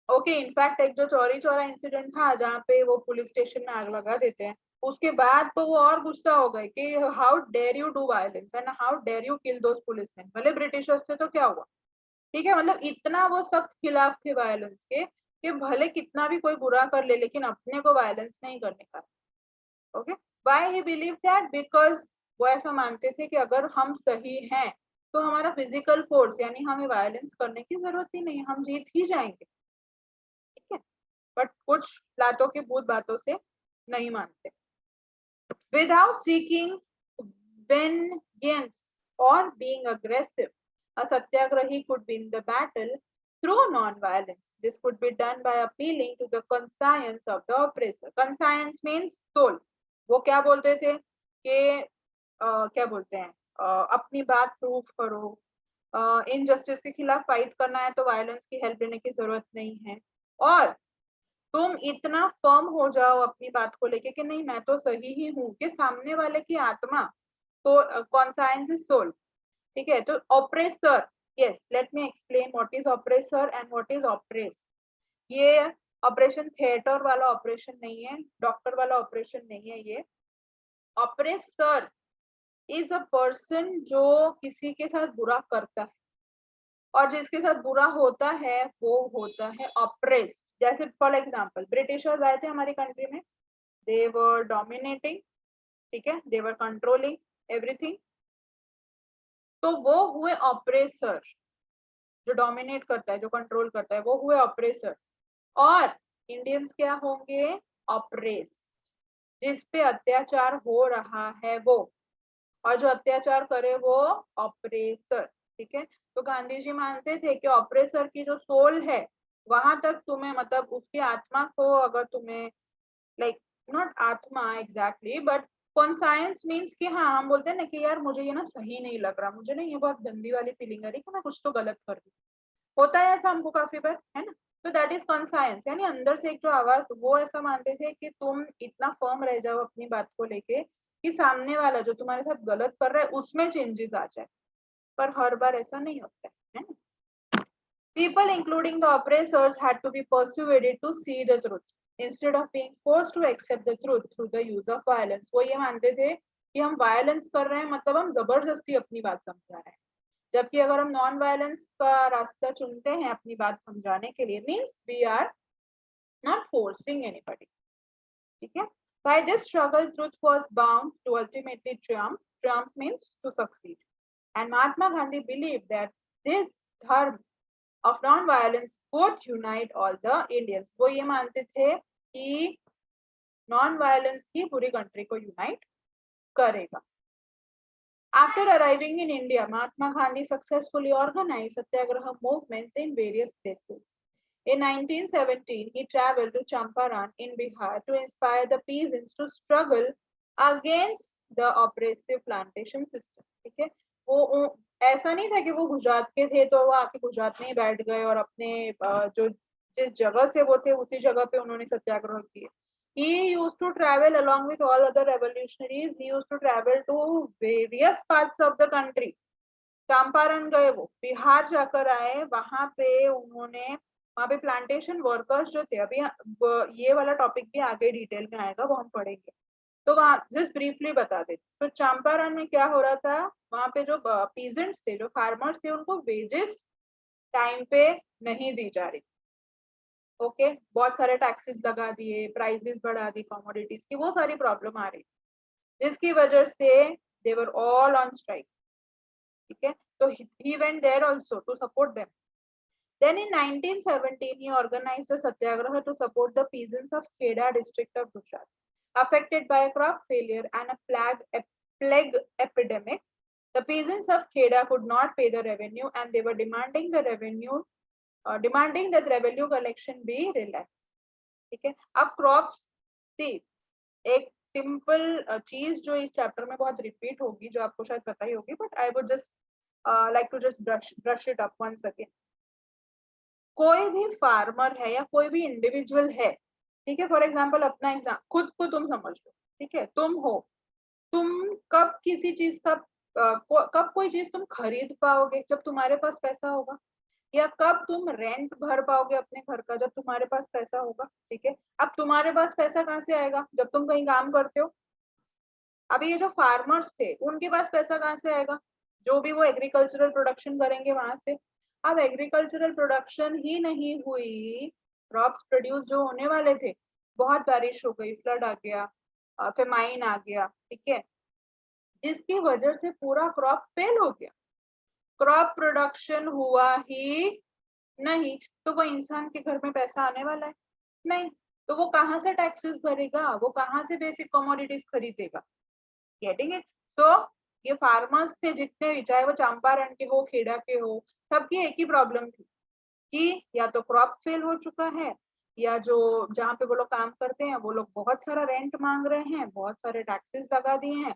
ओके, इनफैक्ट एक जो चौरी चौरा इंसिडेंट था जहाँ पे वो पुलिस स्टेशन में आग लगा देते हैं, उसके बाद तो वो और गुस्सा हो गए कि how dare you do violence and how dare you kill those policeman. भले ब्रिटिशर्स थे तो क्या हुआ, ठीक है, मतलब इतना वो सख्त खिलाफ थे वायलेंस के कि भले कितना भी कोई बुरा कर ले लेकिन अपने को वायलेंस नहीं करने का। Okay, why he believe that? Because वो ऐसा मानते थे कि अगर हम सही हैं तो हमारा फिजिकल फोर्स यानी हमें वायलेंस करने की जरूरत ही नहीं, हम जीत ही जाएंगे। ठीक है, बट कुछ लातों की भूत बातों से नहीं मानते। Without seeking vengeance or being aggressive, a satyagrahi could win the battle through non-violence. This could be done by appealing to the conscience of the oppressor. Conscience means soul. वो क्या बोलते थे कि क्या बोलते हैं, अपनी बात प्रूव करो, इनजस्टिस के खिलाफ फाइट करना है तो वायलेंस की हेल्प लेने की जरूरत नहीं है, और तुम इतना फर्म हो जाओ अपनी बात को लेके कि नहीं मैं तो सही ही हूँ, कि सामने वाले की आत्मा तो कॉन्साइंस इज सोल। ठीक है, तो oppressor, yes, let me explain what is oppressor and what is oppress. ये ऑपरेशन थिएटर वाला ऑपरेशन नहीं है, डॉक्टर वाला ऑपरेशन नहीं है। ये ऑपरेसर इज अ पर्सन जो किसी के साथ बुरा करता है और जिसके साथ बुरा होता है वो होता है ऑपरेस। जैसे फॉर एग्जांपल ब्रिटिशर्स आए थे हमारी कंट्री में, दे वर डोमिनेटिंग, ठीक है, दे वर कंट्रोलिंग एवरीथिंग, तो वो हुए ऑपरेसर। जो डोमिनेट करता है, जो कंट्रोल करता है, वो हुए ऑपरेसर। और इंडियंस क्या होंगे? ऑपरेस, जिस पे अत्याचार हो रहा है वो, और जो अत्याचार करे वो ऑपरेसर। ठीक है, तो गांधी जी मानते थे कि ऑपरेसर की जो सोल है वहां तक तुम्हें, मतलब उसकी आत्मा को अगर तुम्हें, लाइक नॉट आत्मा एग्जैक्टली बट कॉन्साइंस मीन्स कि हाँ, हम बोलते हैं ना कि यार मुझे ये ना सही नहीं लग रहा, मुझे ना ये बहुत गंदी वाली फीलिंग आ रही कि मैं कुछ तो गलत कर रही हूँ। होता है ऐसा हमको काफी बार, है ना? तो दैट इज कॉन्साइंस, यानी अंदर से एक जो आवाज, वो ऐसा मानते थे कि तुम इतना फर्म रह जाओ अपनी बात को लेके कि सामने वाला जो तुम्हारे साथ गलत कर रहा है उसमें चेंजेस आ जाए। पर हर बार ऐसा नहीं होता है ना? People, including the oppressors, had to be persuaded to see the truth instead of being forced to accept the truth through the use of violence. वो ये मानते थे कि हम वायलेंस कर रहे हैं मतलब हम जबरदस्ती अपनी बात समझा रहे हैं, जबकि अगर हम नॉन वायलेंस का रास्ता चुनते हैं अपनी बात समझाने के लिए, means we are not forcing anybody. ठीक है, by this struggle truth was bound to ultimately triumph. Triumph means to succeed, and Mahatma Gandhi believed that this dharma of non-violence would unite all the Indians. वो ये मानते थे कि non violence ही पूरी country को unite करेगा. After arriving in India, Mahatma Gandhi successfully organized satyagraha movements in various places. In 1917, he traveled to Champaran in Bihar to inspire the peasants to struggle against the oppressive plantation system. ठीक है, वो ऐसा नहीं था कि वो गुजरात के थे तो वो आके गुजरात में ही बैठ गए और अपने जो जिस जगह से वो थे उसी जगह पे उन्होंने सत्याग्रह किए. He used to travel along with all other revolutionaries. He used to travel to various parts of the country. Champaran गए, वो बिहार जाकर आए, वहां पे उन्होंने वहां पे प्लांटेशन वर्कर्स जो थे, अभी ये वाला टॉपिक भी आगे डिटेल में आएगा, वो हम पढ़ेंगे, तो वहां जस्ट ब्रीफली बता देते. तो चंपारण में क्या हो रहा था, वहां पे जो पीजेंट्स थे, जो फार्मर्स थे, उनको वेजेस टाइम पे नहीं दी जा रही. ओके, बहुत सारे टैक्सेस लगा दिए, प्राइसेस बढ़ा दी कमोडिटीज की, वो सारी प्रॉब्लम आ रही, जिसकी वजह से दे वर ऑल ऑन स्ट्राइक. ठीक है, तो he went there also to support them. Then in 1917 he organized a satyagraha to support the peasants of Kheda district of Gujarat affected by a crop failure and a plague epidemic. The peasants of Kheda could not pay the revenue and they were demanding that revenue collection be relaxed. ठीक है, अब crops सी एक simple चीज जो इस chapter में बहुत repeat होगी, जो आपको शायद पता ही होगी, but I would just like to just brush it up once again. कोई भी फार्मर है या कोई भी इंडिविजुअल है, ठीक है, फॉर एग्जांपल अपना एग्जाम खुद को तुम समझ लो, ठीक है, तुम हो, तुम कब किसी चीज का कब कोई चीज तुम खरीद पाओगे, जब तुम्हारे पास पैसा होगा, या कब तुम रेंट भर पाओगे अपने घर का, जब तुम्हारे पास पैसा होगा. ठीक है, अब तुम्हारे पास पैसा कहाँ से आएगा, जब तुम कहीं काम करते हो. अभी ये जो फार्मर्स थे उनके पास पैसा कहाँ से आएगा, जो भी वो एग्रीकल्चरल प्रोडक्शन करेंगे वहां से. अब एग्रीकल्चरल प्रोडक्शन ही नहीं हुई, क्रॉप्स प्रोड्यूस जो होने वाले थे, बहुत बारिश हो गई, फ्लड आ गया, फेमाइन आ गया, ठीक है, जिसकी वजह से पूरा क्रॉप फेल हो गया, क्रॉप प्रोडक्शन हुआ ही नहीं, तो वो इंसान के घर में पैसा आने वाला है नहीं, तो वो कहाँ से टैक्सेस भरेगा, वो कहाँ से बेसिक कमोडिटीज खरीदेगा. Getting it. तो ये फार्मर्स थे जितने भी, चाहे वो चंपारण के हो, खेड़ा के हो, सबकी एक ही प्रॉब्लम थी कि या तो क्रॉप फेल हो चुका है, या जो जहाँ पे वो लोग काम करते हैं वो लोग बहुत सारा रेंट मांग रहे हैं, बहुत सारे टैक्सेस लगा दिए हैं.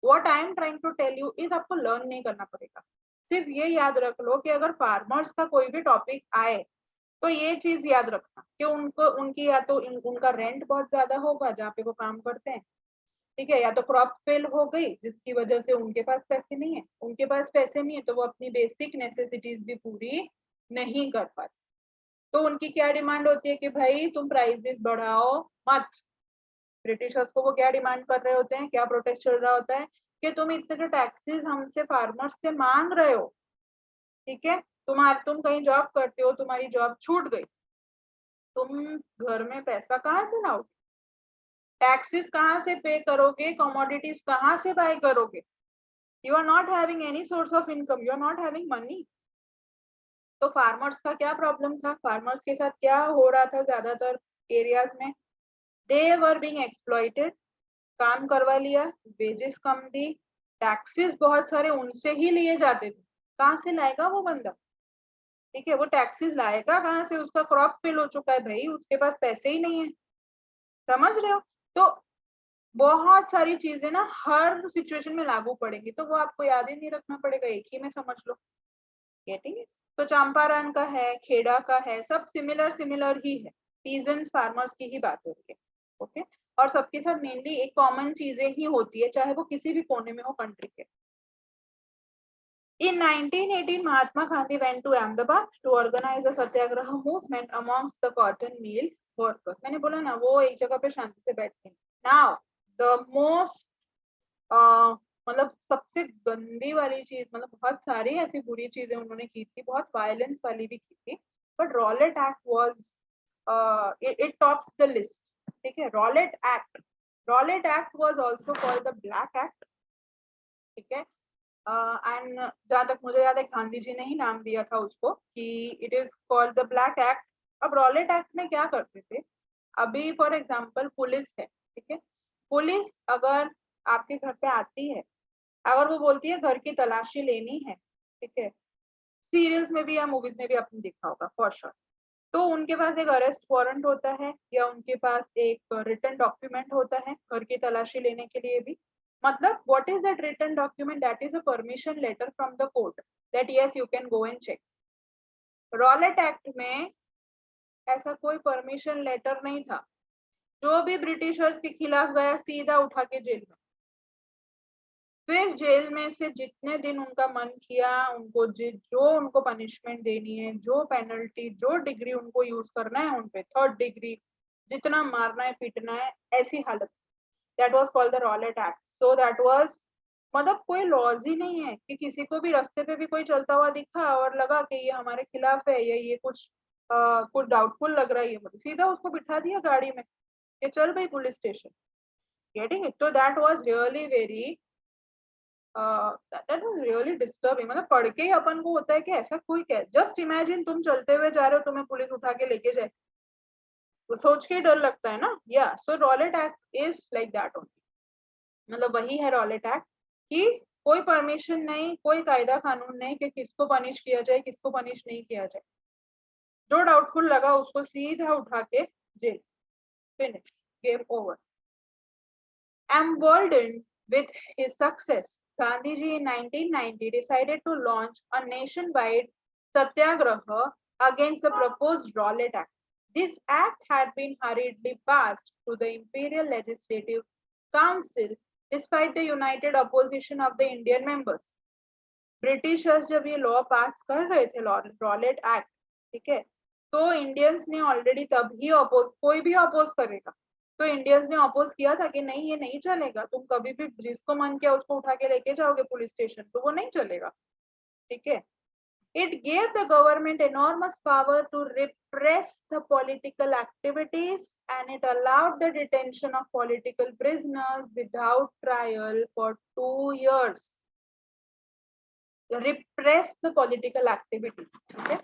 What I am trying to tell you is, आपको लर्न नहीं करना पड़ेगा, सिर्फ ये याद रख लो कि अगर फार्मर्स का कोई भी टॉपिक आए तो ये चीज याद रखना कि उनको उनकी या तो उनका रेंट बहुत ज्यादा होगा जहाँ पे वो काम करते हैं, ठीक है, या तो क्रॉप फेल हो गई जिसकी वजह से उनके पास पैसे नहीं है, उनके पास पैसे नहीं है तो वो अपनी बेसिक नेसेसिटीज भी पूरी नहीं कर पाते. तो उनकी क्या डिमांड होती है कि भाई तुम प्राइसेस बढ़ाओ मत. ब्रिटिशर्स को वो क्या डिमांड कर रहे होते हैं, क्या प्रोटेस्ट चल रहा होता है कि तुम इतने जो टैक्सेस हमसे फार्मर्स से मांग रहे हो, ठीक है, तुम कहीं जॉब करते हो, तुम्हारी जॉब छूट गई, तुम घर में पैसा कहाँ से लाओगे, टैक्सेस कहाँ से पे करोगे, कमोडिटीज कहाँ से बाय करोगे, you are not having any source of income, you are not having money. तो फार्मर्स का क्या प्रॉब्लम था, फार्मर्स के साथ क्या हो रहा था ज्यादातर एरियाज में, दे वर बीइंग एक्सप्लॉइटेड, काम करवा लिया, वेजेस कम दी, टैक्सेस बहुत सारे उनसे ही लिए जाते थे, कहाँ से लाएगा वो बंदा, ठीक है, वो टैक्सेस लाएगा कहाँ से, उसका क्रॉप फेल हो चुका है भाई, उसके पास पैसे ही नहीं है. समझ रहे हो. तो बहुत सारी चीजें ना हर सिचुएशन में लागू पड़ेंगी, तो वो आपको याद ही नहीं रखना पड़ेगा, एक ही में समझ लो. Getting it. तो चंपारण का है, खेड़ा का है, सब सिमिलर ही है, पीजेंट्स फार्मर्स की ही बात हो रही है. ओके, और सबके साथ मेनली एक कॉमन चीजें ही होती है, चाहे वो किसी भी कोने में हो कंट्री के. In 1918, Mahatma Gandhi went to Ahmedabad to organize a satyagraha movement amongst the cotton mill workers. मैंने बोला ना वो एक जगह पे शांति से बैठते हैं. Now the most मतलब सबसे गंदी वाली चीज, मतलब बहुत सारी ऐसी बुरी चीजें उन्होंने की थी, बहुत वायलेंस वाली भी की थी, but Rowlatt act was it tops the list. ठीक है, Rowlatt act was also called the black act. ठीक है, एंड जहाँ तक मुझे याद है गांधी जी ने ही नाम दिया था उसको कि it is called the black act. अब रॉलेट एक्ट में क्या करते थे, अभी फॉर एग्जांपल पुलिस है, ठीक है, पुलिस अगर आपके घर पे आती है, अगर वो बोलती है घर की तलाशी लेनी है, ठीक है, सीरियल्स में भी या मूवीज में भी आपने देखा होगा फॉर श्योर, तो उनके पास एक अरेस्ट वारंट होता है या उनके पास एक रिटन डॉक्यूमेंट होता है घर की तलाशी लेने के लिए भी। मतलब what is that written document? That is a permission letter from the court that yes you can go and check. Rowlatt act में ऐसा कोई परमिशन लेटर नहीं था, जो भी ब्रिटिशर्स के खिलाफ गया सीधा उठा के जेल में, फिर जेल में से जितने दिन उनका मन किया उनको जो उनको पनिशमेंट देनी है, जो पेनल्टी, जो डिग्री उनको यूज करना है उनपे, 3rd डिग्री, जितना मारना है पीटना है, ऐसी हालत। That was called the Rowlatt act. So that was, मतलब कोई लॉज ही नहीं है कि किसी को भी रास्ते पे भी कोई चलता हुआ दिखा और लगा कि ये हमारे खिलाफ है या ये कुछ डाउटफुल लग रहा है, ये मतलब सीधा उसको बिठा दिया गाड़ी में कि चल भाई police station. Getting it? So that was really very that was really disturbing. मतलब पढ़ के ही अपन को होता है कि ऐसा कोई क्या, जस्ट इमेजिन तुम चलते हुए जा रहे हो, तुम्हें पुलिस उठा के लेके जाए, तो सोच के ही डर लगता है ना। Yeah so Rowlatt Act is like that only, मतलब वही है रॉलेट एक्ट कि कोई परमिशन नहीं, कोई कायदा कानून नहीं कि किसको पनिश किया जाए किसको पनिश नहीं किया जाए, जो डाउटफुल लगा उसको सीधा उठा के जेल, finish, game over. Emboldened with his success, Gandhiji in 1990 decided to launch a nationwide satyagraha against the proposed Rowlatt Act. This act had been hurriedly passed through the Imperial Legislative Council despite the united opposition of the Indian members. Britishers जब ये law पास कर रहे थे, Rowlatt act, ठीक है, तो Indians ने already तभी अपोज, कोई भी अपोज करेगा तो इंडियंस ने अपोज किया था कि नहीं ये नहीं चलेगा, तुम कभी भी जिसको मन किया उसको उठा के लेके जाओगे पुलिस स्टेशन, तो वो नहीं चलेगा, ठीक है। It gave the government enormous power to repress the political activities and it allowed the detention of political prisoners without trial for 2 years. Repress the political activities, ठीक है।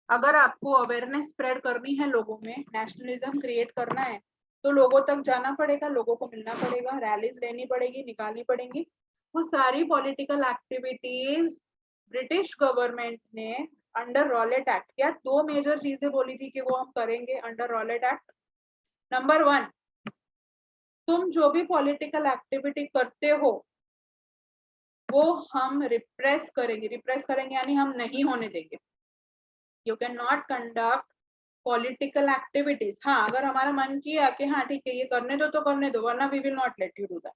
अगर आपको अवेयरनेस स्प्रेड करनी है, लोगों में नेशनलिज्म क्रिएट करना है, तो लोगों तक जाना पड़ेगा, लोगों को मिलना पड़ेगा, रैलीज लेनी पड़ेगी, निकालनी पड़ेंगी। वो सारी पॉलिटिकल एक्टिविटीज ब्रिटिश गवर्नमेंट ने अंडर रॉलेट एक्ट, क्या 2 मेजर चीजें बोली थी कि वो हम करेंगे अंडर रॉलेट एक्ट। नंबर 1, तुम जो भी पॉलिटिकल एक्टिविटी करते हो वो हम रिप्रेस करेंगे यानी हम नहीं होने देंगे। You can not conduct political activities. हाँ, अगर हमारा मन किया कि हाँ ठीक है ये करने दो तो करने दो, वरना we will not let you do that.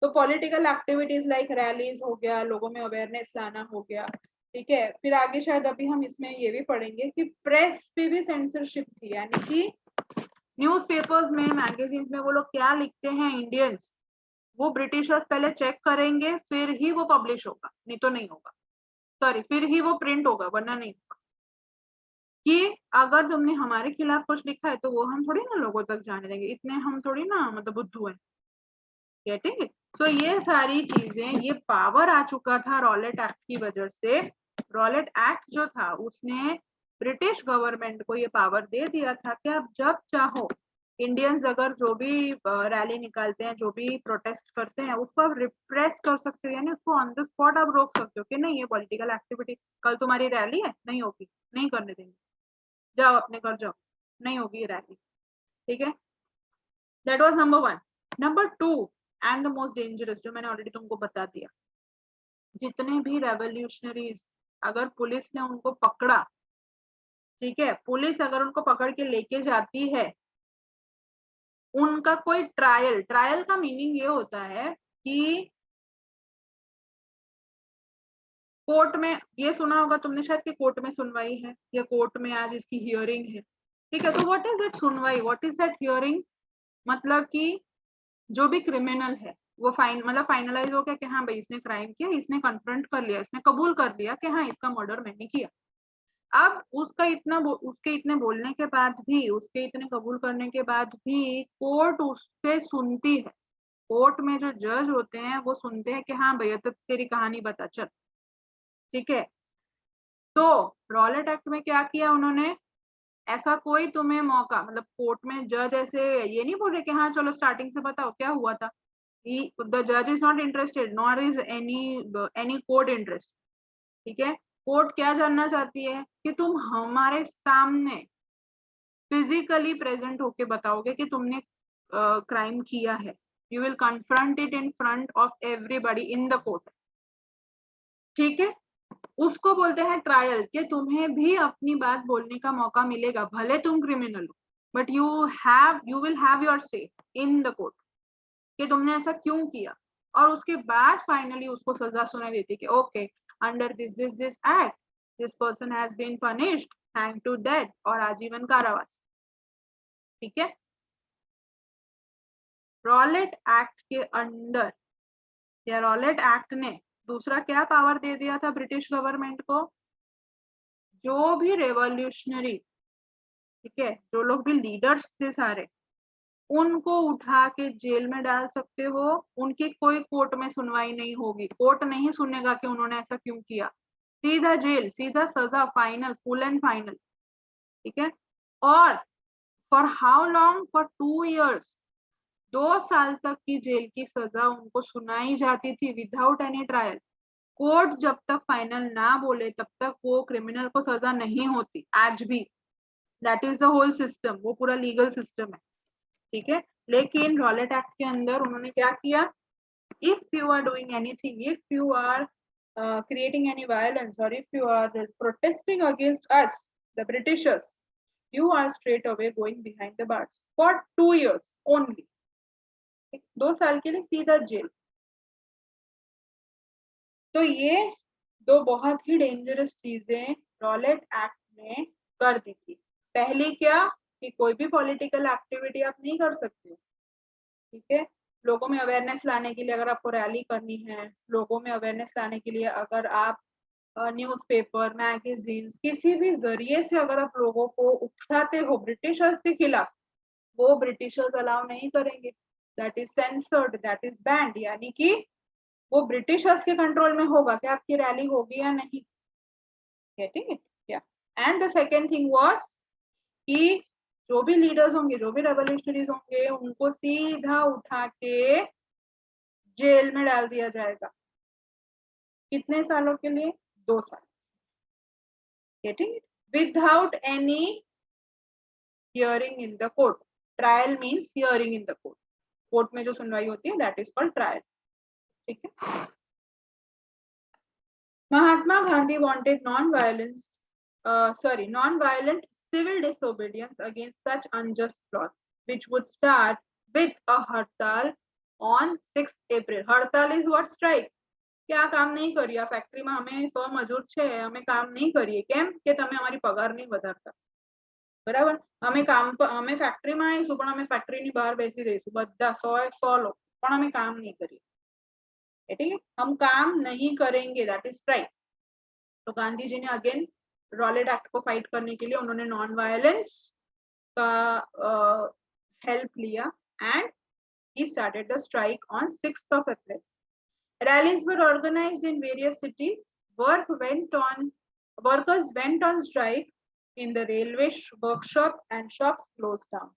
तो पॉलिटिकल एक्टिविटीज लाइक रैलीज हो गया, लोगों में अवेयरनेस लाना हो गया, ठीक है। फिर आगे शायद अभी हम इसमें ये भी पढ़ेंगे कि प्रेस पे भी सेंसरशिप थी, यानी कि न्यूज़पेपर्स में, मैगजीन्स में वो लोग क्या लिखते हैं इंडियंस, वो ब्रिटिशर्स पहले चेक करेंगे, फिर ही वो पब्लिश होगा, नहीं तो नहीं होगा, सॉरी फिर ही वो प्रिंट होगा, वरना नहीं होगा। कि अगर तुमने हमारे खिलाफ कुछ लिखा है तो वो हम थोड़ी ना लोगों तक जाने देंगे, इतने हम थोड़ी ना मतलब बुद्धू हैं, ठीक है। तो ये सारी चीजें, ये पावर आ चुका था रॉलेट एक्ट की वजह से। रॉलेट एक्ट जो था उसने ब्रिटिश गवर्नमेंट को ये पावर दे दिया था कि आप जब चाहो इंडियंस अगर जो भी रैली निकालते हैं, जो भी प्रोटेस्ट करते हैं, उसको आप रिप्रेस कर सकते हो, यानी उसको ऑन द स्पॉट आप रोक सकते हो कि नहीं ये पॉलिटिकल एक्टिविटी, कल तुम्हारी रैली है, नहीं होगी, नहीं करने देंगे, जाओ अपने घर जाओ, नहीं होगी ये रैली, ठीक है। That was number 1। Number 2 and the most dangerous, जो मैंने ऑलरेडी तुमको बता दिया, जितने भी रेवोल्यूशनरीज अगर पुलिस ने उनको पकड़ा, ठीक है, पुलिस अगर उनको पकड़ के लेके जाती है, उनका कोई ट्रायल का मीनिंग ये होता है कि कोर्ट में, ये सुना होगा तुमने शायद कि कोर्ट में सुनवाई है या कोर्ट में आज इसकी हियरिंग है, ठीक है। तो व्हाट इज दैट सुनवाई, व्हाट इज दैट हियरिंग? मतलब कि जो भी क्रिमिनल है वो मतलब फाइनलाइज हो गया कि हाँ भाई इसने क्राइम किया, इसने कन्फ्रंट कर लिया, इसने कबूल कर लिया कि हाँ इसका मर्डर मैंने किया। अब उसके इतने बोलने के बाद भी, उसके इतने कबूल करने के बाद भी कोर्ट उससे सुनती है। कोर्ट में जो जज होते हैं वो सुनते हैं कि हाँ भैया तो तेरी कहानी बता चल, ठीक है। तो रॉलेट एक्ट में क्या किया उन्होंने, ऐसा कोई तुम्हें मौका, मतलब कोर्ट में जज ऐसे ये नहीं बोल रहे कि हाँ चलो स्टार्टिंग से बताओ क्या हुआ था. द जज is not interested, nor is any court interest. ठीक है, कोर्ट क्या जानना चाहती है कि तुम हमारे सामने फिजिकली प्रेजेंट होके बताओगे कि तुमने क्राइम किया है. You will confront it in front of everybody in the court. ठीक है, उसको बोलते हैं ट्रायल, कि तुम्हें भी अपनी बात बोलने का मौका मिलेगा, भले तुम क्रिमिनल हो, but you will have your से इन द कोर्ट कि तुमने ऐसा क्यों किया. और उसके बाद फाइनली उसको सजा सुनाई देती कि okay, under this act this person has been punished hang to death और आजीवन कारावास. ठीक है, रॉलेट एक्ट के अंडर या रॉलेट एक्ट ने दूसरा क्या पावर दे दिया था ब्रिटिश गवर्नमेंट को, जो भी रेवोल्यूशनरी, ठीक है, जो लोग भी लीडर्स थे सारे, उनको उठा के जेल में डाल सकते हो. उनकी कोई कोर्ट में सुनवाई नहीं होगी, कोर्ट नहीं सुनेगा कि उन्होंने ऐसा क्यों किया. सीधा जेल, सीधा सजा, फाइनल, फुल एंड फाइनल. ठीक है, और for how long, for 2 years, 2 साल तक की जेल की सजा उनको सुनाई जाती थी विदाउट एनी ट्रायल. कोर्ट जब तक फाइनल ना बोले तब तक वो क्रिमिनल को सजा नहीं होती आज भी. That is the whole system, वो पूरा लीगल सिस्टम है. ठीक है, लेकिन रॉलेट एक्ट के अंदर उन्होंने क्या किया, if you are doing anything, if you are creating any violence, or if you are protesting against us, the Britishers, you are straight away going behind the bars for 2 years only. 2 साल के लिए सीधा jail. तो ये 2 बहुत ही dangerous चीजें Rowlatt act ने कर दी थी. पहली क्या, कि कोई भी पॉलिटिकल एक्टिविटी आप नहीं कर सकते. ठीक है, लोगों में अवेयरनेस लाने के लिए अगर आपको रैली करनी है, लोगों में अवेयरनेस लाने के लिए अगर आप न्यूज़पेपर, मैगजीन्स, किसी भी जरिए से अगर आप लोगों को उकसाते हो ब्रिटिशर्स के खिलाफ, वो ब्रिटिशर्स अलाउ नहीं करेंगे. That is censored, that is banned. यानी कि वो ब्रिटिशर्स के कंट्रोल में होगा कि आपकी रैली होगी या नहीं. Getting it? Yeah. And the second thing was कि जो भी लीडर्स होंगे, जो भी रेवोल्यूशनरीज होंगे, उनको सीधा उठा के जेल में डाल दिया जाएगा. कितने सालों के लिए? 2 साल. Getting it? Without any hearing in the court. Trial means hearing in the court. Court में जो सुनवाई होती है दैट इज कॉल्ड ट्रायल. ठीक है, Mahatma Gandhi wanted non-violent civil disobedience against such unjust laws, which would start with a hartal on 6th April. Hartal is what? Strike. क्या काम नहीं करिए फैक्ट्री में, हमें 100 मजूर છે, અમે કામ નહીં કરીએ. કેમ કે તમે અમારી પગાર નહીં વધારતા. બરાબર, અમે ફેક્ટરીમાં આવીશું પણ અમે ફેક્ટરીની બહાર બેસી રહીશું બધા 100 लोग, પણ અમે કામ નહીં કરીએ. ठीक है, हम काम नहीं करेंगे, दैट इज स्ट्राइक. तो गांधी जी ने अगेन रॉलेट एक्ट को फाइट करने के लिए उन्होंने नॉन वायलेंस का हेल्प लिया and he started the strike on 6th of April. Rallies were organized in various cities. Workers went on strike in the railway workshops and shops closed down.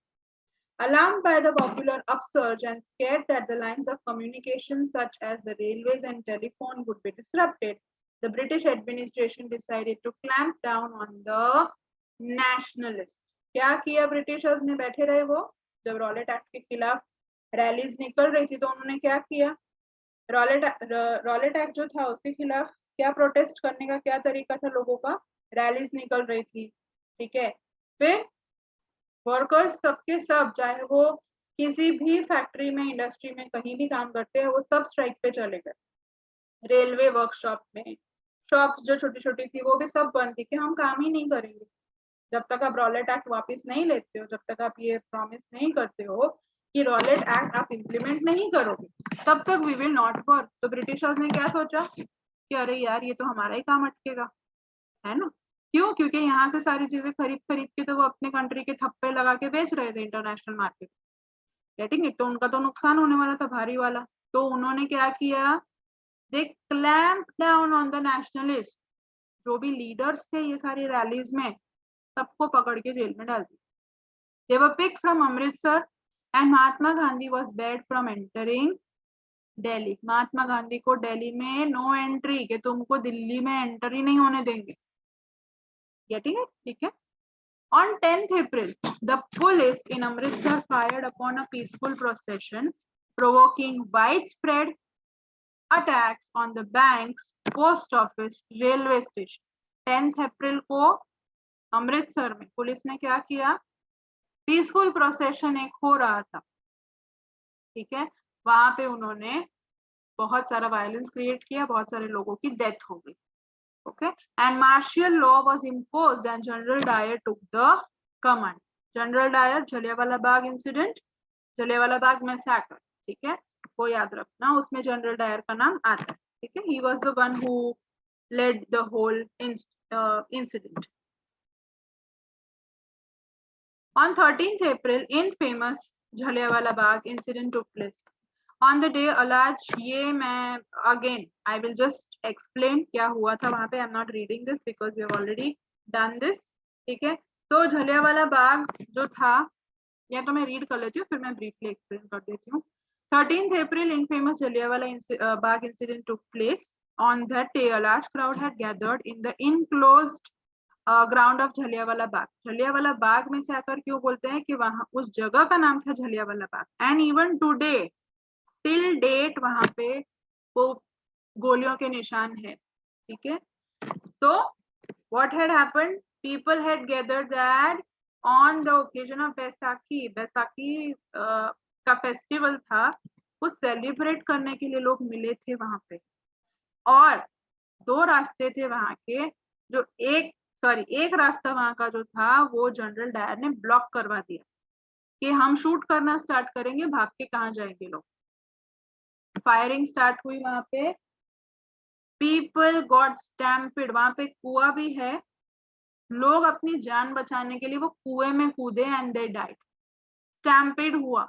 Alarmed by the popular upsurge and scared that the lines of communication such as the railways and telephone would be disrupted, the British administration decided to clamp down on the nationalists. क्या किया Britishers ने? बैठे रहे वो, जब Rowlatt act के खिलाफ rallies निकल रही थी तो उन्होंने क्या किया, रॉलेट एक्ट जो था उसके खिलाफ क्या प्रोटेस्ट करने का क्या तरीका था लोगों का, रैलीज निकल रही थी. ठीक है, फिर वर्कर्स सबके सब, चाहे वो किसी भी फैक्ट्री में, इंडस्ट्री में कहीं भी काम करते हैं, वो सब स्ट्राइक पे चले गए. रेलवे वर्कशॉप में, शॉप्स जो छोटी छोटी थी वो भी सब बंद थी कि हम काम ही नहीं करेंगे. जब तक आप रॉलेट एक्ट वापस नहीं लेते हो, जब तक आप ये प्रॉमिस नहीं करते हो कि रॉलेट एक्ट आप इम्प्लीमेंट नहीं करोगे, तब तक वी विल नॉट वर्क. तो ब्रिटिशर्स ने क्या सोचा कि अरे यार ये तो हमारा ही काम अटकेगा, है ना. क्यों? क्योंकि यहाँ से सारी चीजें खरीद के तो वो अपने कंट्री के थप्पे लगा के बेच रहे थे इंटरनेशनल मार्केट. Getting it? तो उनका तो नुकसान होने वाला था भारी वाला. तो उन्होंने क्या किया, they clamp down on the nationalist. जो भी लीडर्स थे ये सारी रैलीज में, सबको पकड़ के जेल में डाल दिया। They were picked from Amritsar and Mahatma Gandhi was barred from entering Delhi. Mahatma Gandhi को दिल्ली में नो एंट्री, कि तुमको दिल्ली में एंटर ही नहीं होने देंगे। Getting it? ठीक है। On 10th April, the police in Amritsar fired upon a peaceful procession, provoking widespread attacks on the banks, post office, railway station. 10th April को अमृतसर में पुलिस ने क्या किया? पीसफुल प्रोसेशन एक हो रहा था, ठीक है, वहां पे उन्होंने बहुत सारा वायलेंस क्रिएट किया, बहुत सारे लोगों की डेथ हो गई। Okay, and martial law was imposed and general Dyer took the command. General Dyer, Jallianwala Bagh incident, Jallianwala Bagh massacre, ठीक है, वो याद रखना, उसमें जनरल डायर का नाम आता है। ठीक है, he was the one who led the whole incident. On 13th April, infamous Jallianwala Bagh incident took place. On the day alleged, ये मैं again I will just explain क्या हुआ था वहाँ पे. I'm not reading this because we have already done this. ठीक है, तो जलियांवाला बाग जो था, या तो मैं रीड कर लेती हूँ फिर मैं briefly explain कर देती हूँ. 13th April, infamous Jallianwala Bagh incident took place. On that day, a large crowd had gathered in the enclosed ground of Jallianwala Bagh. Jallianwala Bagh में से आकर क्यों बोलते हैं कि वहां उस जगह का नाम था Jallianwala Bagh. And even today till date वहां पे वो गोलियों के निशान है. ठीक है, तो what had happened, people had gathered that on the occasion of Baisakhi. Baisakhi का फेस्टिवल था, वो सेलिब्रेट करने के लिए लोग मिले थे वहां पे. और दो रास्ते थे वहां के, जो एक रास्ता वहां का जो था वो जनरल डायर ने ब्लॉक करवा दिया कि हम शूट करना स्टार्ट करेंगे, भाग के कहाँ जाएंगे लोग. फायरिंग स्टार्ट हुई वहां पे. People got stampede. वहां पे कुआं भी है, लोग अपनी जान बचाने के लिए वो कुएं में कूदे एंड दे डाइड. स्टैम्पेड हुआ.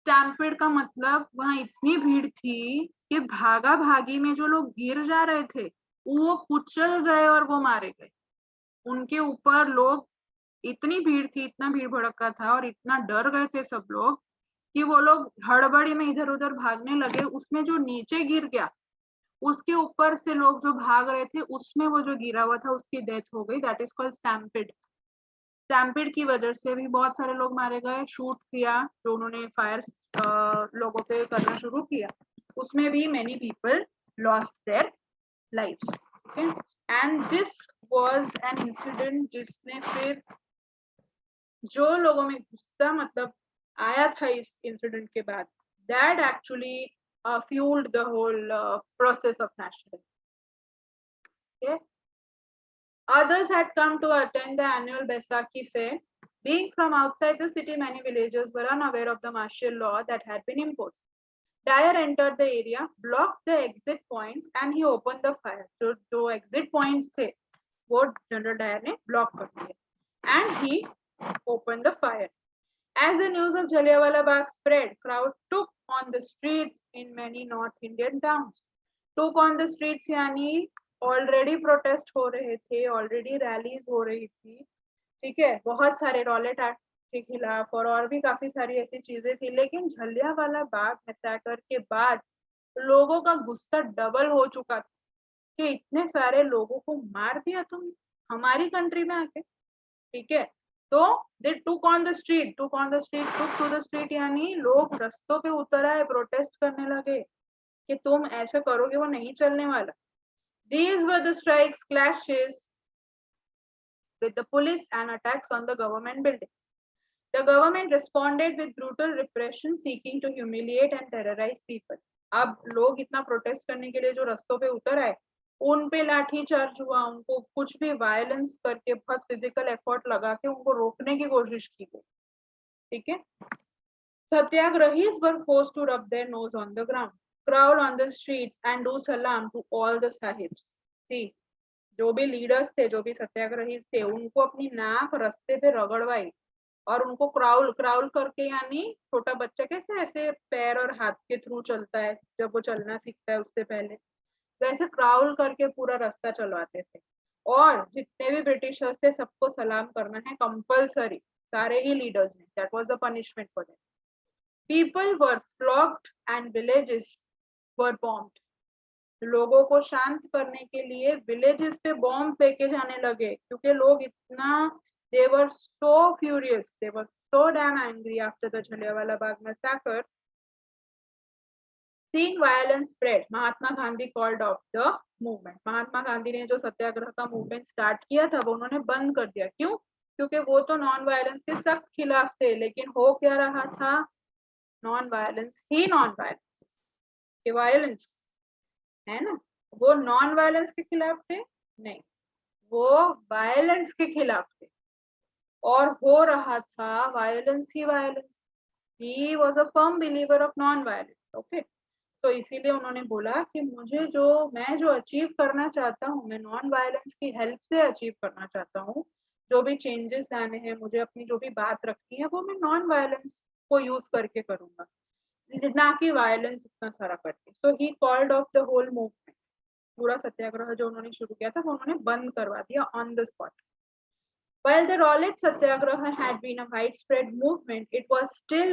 स्टैम्पेड का मतलब वहां इतनी भीड़ थी कि भागा भागी में जो लोग गिर जा रहे थे वो कुचल गए और वो मारे गए. उनके ऊपर लोग, इतनी भीड़ थी, इतना भीड़ भड़का था और इतना डर गए थे सब लोग कि वो लोग हड़बड़ी में इधर उधर भागने लगे. उसमें जो नीचे गिर गया उसके ऊपर से लोग जो भाग रहे थे उसमें वो जो गिरा हुआ था उसकी डेथ हो गई. That is called stampede. Stampede की वजह से भी बहुत सारे लोग मारे गए. शूट किया, जो उन्होंने फायर लोगों पे करना शुरू किया, उसमें भी many people lost their lives. Okay, and this was an incident जिसने फिर जो लोगों में गुस्सा मतलब आया था इस इंसिडेंट के बाद, that actually fueled the whole process of nationalism. Okay. Others had come to attend the annual Baisakhi fair. Being from outside the city, many villagers were unaware of the martial law that had been imposed. Dyer entered the area, blocked the exit points, and he opened the fire. So, जो exit points थे, वो General Dyer ने block कर दिए, and he opened the fire. As the news of Jallianwala Bagh spread, crowd took on the streets in many North Indian towns. Took on the streets यानी already protest हो रहे थे, already rallies हो रही थी. ठीक है, बहुत सारे रॉलेट एक्ट के खिलाफ और भी काफी सारी ऐसी चीजें थी. लेकिन जलियांवाला बाग मैसेकर के बाद लोगों का गुस्सा डबल हो चुका था कि इतने सारे लोगों को मार दिया तुम हमारी कंट्री में आके. ठीक है, तो they took on the street. Took to the street यानी लोग रस्तों पे उतर आए, प्रोटेस्ट करने लगे कि तुम ऐसे करोगे वो नहीं चलने वाला. These were the strikes, clashes with the police and attacks on the government buildings. The government responded with brutal repression, seeking to humiliate and terrorize people. अब लोग इतना प्रोटेस्ट करने के लिए जो रस्तों पे उतर आए, उन पे लाठी चार्ज हुआ, उनको कुछ भी वायलेंस करके बहुत फिजिकल एफर्ट लगा के उनको रोकने की कोशिश की गई. ठीक है, satyagrahis were forced to rub their nose on the ground, crawl on the streets and do salam to all the sahibs. See, जो भी लीडर्स थे, जो भी सत्याग्रही थे, उनको अपनी नाक रास्ते पे रगड़वाई और उनको क्राउल करके, यानी छोटा बच्चा कैसे ऐसे पैर और हाथ के थ्रू चलता है जब वो चलना सीखता है उससे पहले, वैसे क्राउल करके पूरा रास्ता चलवाते थे और जितने भी ब्रिटिशर्स थे सबको सलाम करना है कंपल्सरी, सारे ही लीडर्स ने. That was the punishment for them. People were flogged and villages were bombed. लोगों को शांत करने के लिए विलेजेस पे बॉम्ब फेंके जाने लगे क्योंकि लोग इतना, they were so furious, they were so damn angry after the Jallianwala Bagh massacre. Seeing violence spread, Mahatma Gandhi called off the movement. Mahatma Gandhi ने जो सत्याग्रह का मूवमेंट स्टार्ट किया था वो उन्होंने बंद कर दिया. क्यों? क्योंकि वो तो नॉन वायलेंस के सख्त खिलाफ थे, लेकिन हो क्या रहा था, नॉन वायलेंस ही नॉन वायलेंस, ये वायलेंस है ना, वो नॉन वायलेंस के खिलाफ थे नहीं, वो वायलेंस के खिलाफ थे और हो रहा था violence he violence. He was a firm believer of non violence. Okay, तो इसीलिए उन्होंने बोला कि मैं जो अचीव करना चाहता हूँ, मैं नॉन वायलेंस की हेल्प से अचीव करना चाहता हूँ. जो भी चेंजेस लाने हैं, मुझे अपनी जो भी बात रखनी है वो मैं नॉन वायलेंस को यूज करके करूंगा, ना कि वायलेंस इतना सारा करके. So he called off the whole movement. पूरा सत्याग्रह जो उन्होंने शुरू किया था वो उन्होंने बंद करवा दिया on the spot. While the Rowlatt Satyagraha had been a widespread movement, it was still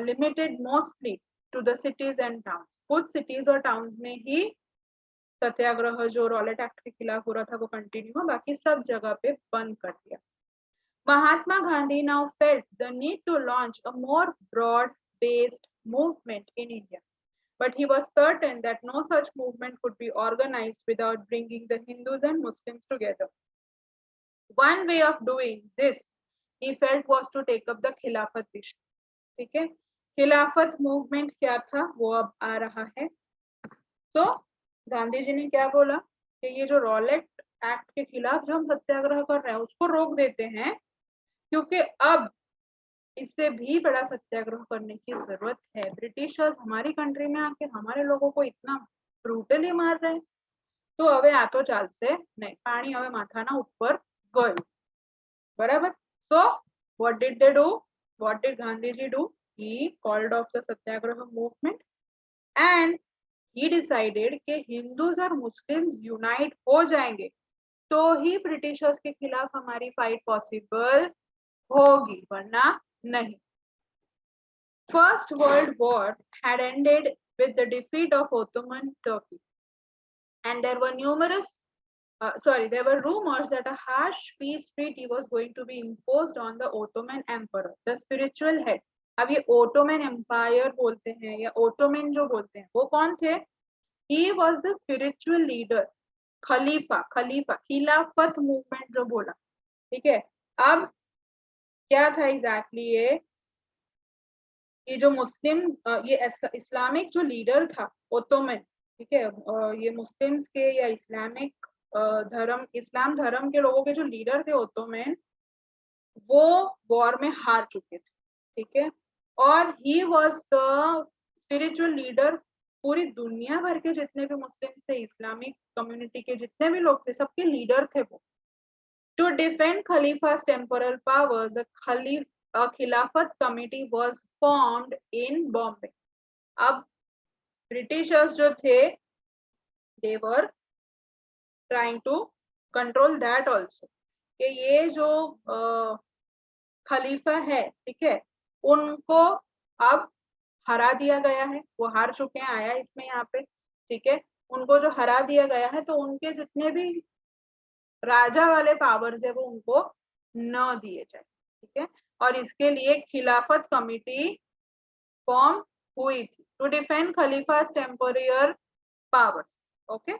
limited mostly to the cities and towns. कुछ cities और towns में ही सत्याग्रह जो रॉलेट एक्ट के खिलाफ हो रहा था वो कंटिन्यू हुआ, बाकी सब जगह पे बंद कर दिया. Mahatma Gandhi now felt the need to launch a more broad-based movement in India, but he was certain that no such movement could be organized without bringing the Hindus and Muslims together. One way of doing this, he felt, was to take up the खिलाफत विषय. ठीक है, खिलाफत movement क्या था वो अब आ रहा है. तो गांधी जी ने क्या बोला कि ये जो रॉलेट एक्ट के खिलाफ जो हम सत्याग्रह कर रहे हैं उसको रोक देते हैं, क्योंकि अब इससे भी बड़ा सत्याग्रह करने की जरूरत है. ब्रिटिशर्स हमारी कंट्री में आके हमारे लोगों को इतना ब्रूटली मार रहे हैं, तो હવે આ તો ચાલશે નહીં, પાણી હવે માથાના ઉપર ગયું. બરાબર? So what did they do? What did Gandhiji do? He called off the satyagraha movement and he decided कि हिंदूज और मुस्लिम्स यूनाइट हो जाएंगे तो ही ब्रिटिशर्स के खिलाफ हमारी फाइट पॉसिबल होगी, वरना नहीं. First World War had ended with the defeat of Ottoman Turkey, and there were there were rumors that a harsh peace treaty was going to be imposed on the Ottoman Emperor, the spiritual head. अब ये Ottoman Empire बोलते हैं या Ottoman जो बोलते हैं वो कौन थे? He was the spiritual leader, खलीफा खिलाफत मूवमेंट जो बोला. ठीक है, अब क्या था एग्जैक्टली ये जो मुस्लिम ये इस्लामिक जो लीडर था ओटोमन, ठीक है, ये मुस्लिम्स के या इस्लामिक इस्लाम धर्म के लोगों के जो लीडर थे ओटोमन, वो वॉर में हार चुके थे. ठीक है, और ही वाज द स्पिरिचुअल लीडर. पूरी दुनिया भर के जितने भी मुस्लिम थे, इस्लामिक कम्युनिटी के जितने भी लोग थे, सबके लीडर थे वो. टू डिफेंड खलीफा's temporal powers, a Khilafat committee was formed in Bombay. अब ब्रिटिशर्स जो थे they were trying to control that also, कि ये जो खलीफा है, ठीक है, उनको अब हरा दिया गया है, वो हार चुके हैं, आया इसमें यहाँ पे. ठीक है, उनको जो हरा दिया गया है तो उनके जितने भी राजा वाले पावर्स है वो उनको न दिए जाए. ठीक है, और इसके लिए खिलाफत कमिटी फॉर्म हुई थी टू डिफेंड खलीफा's temporal powers. Okay,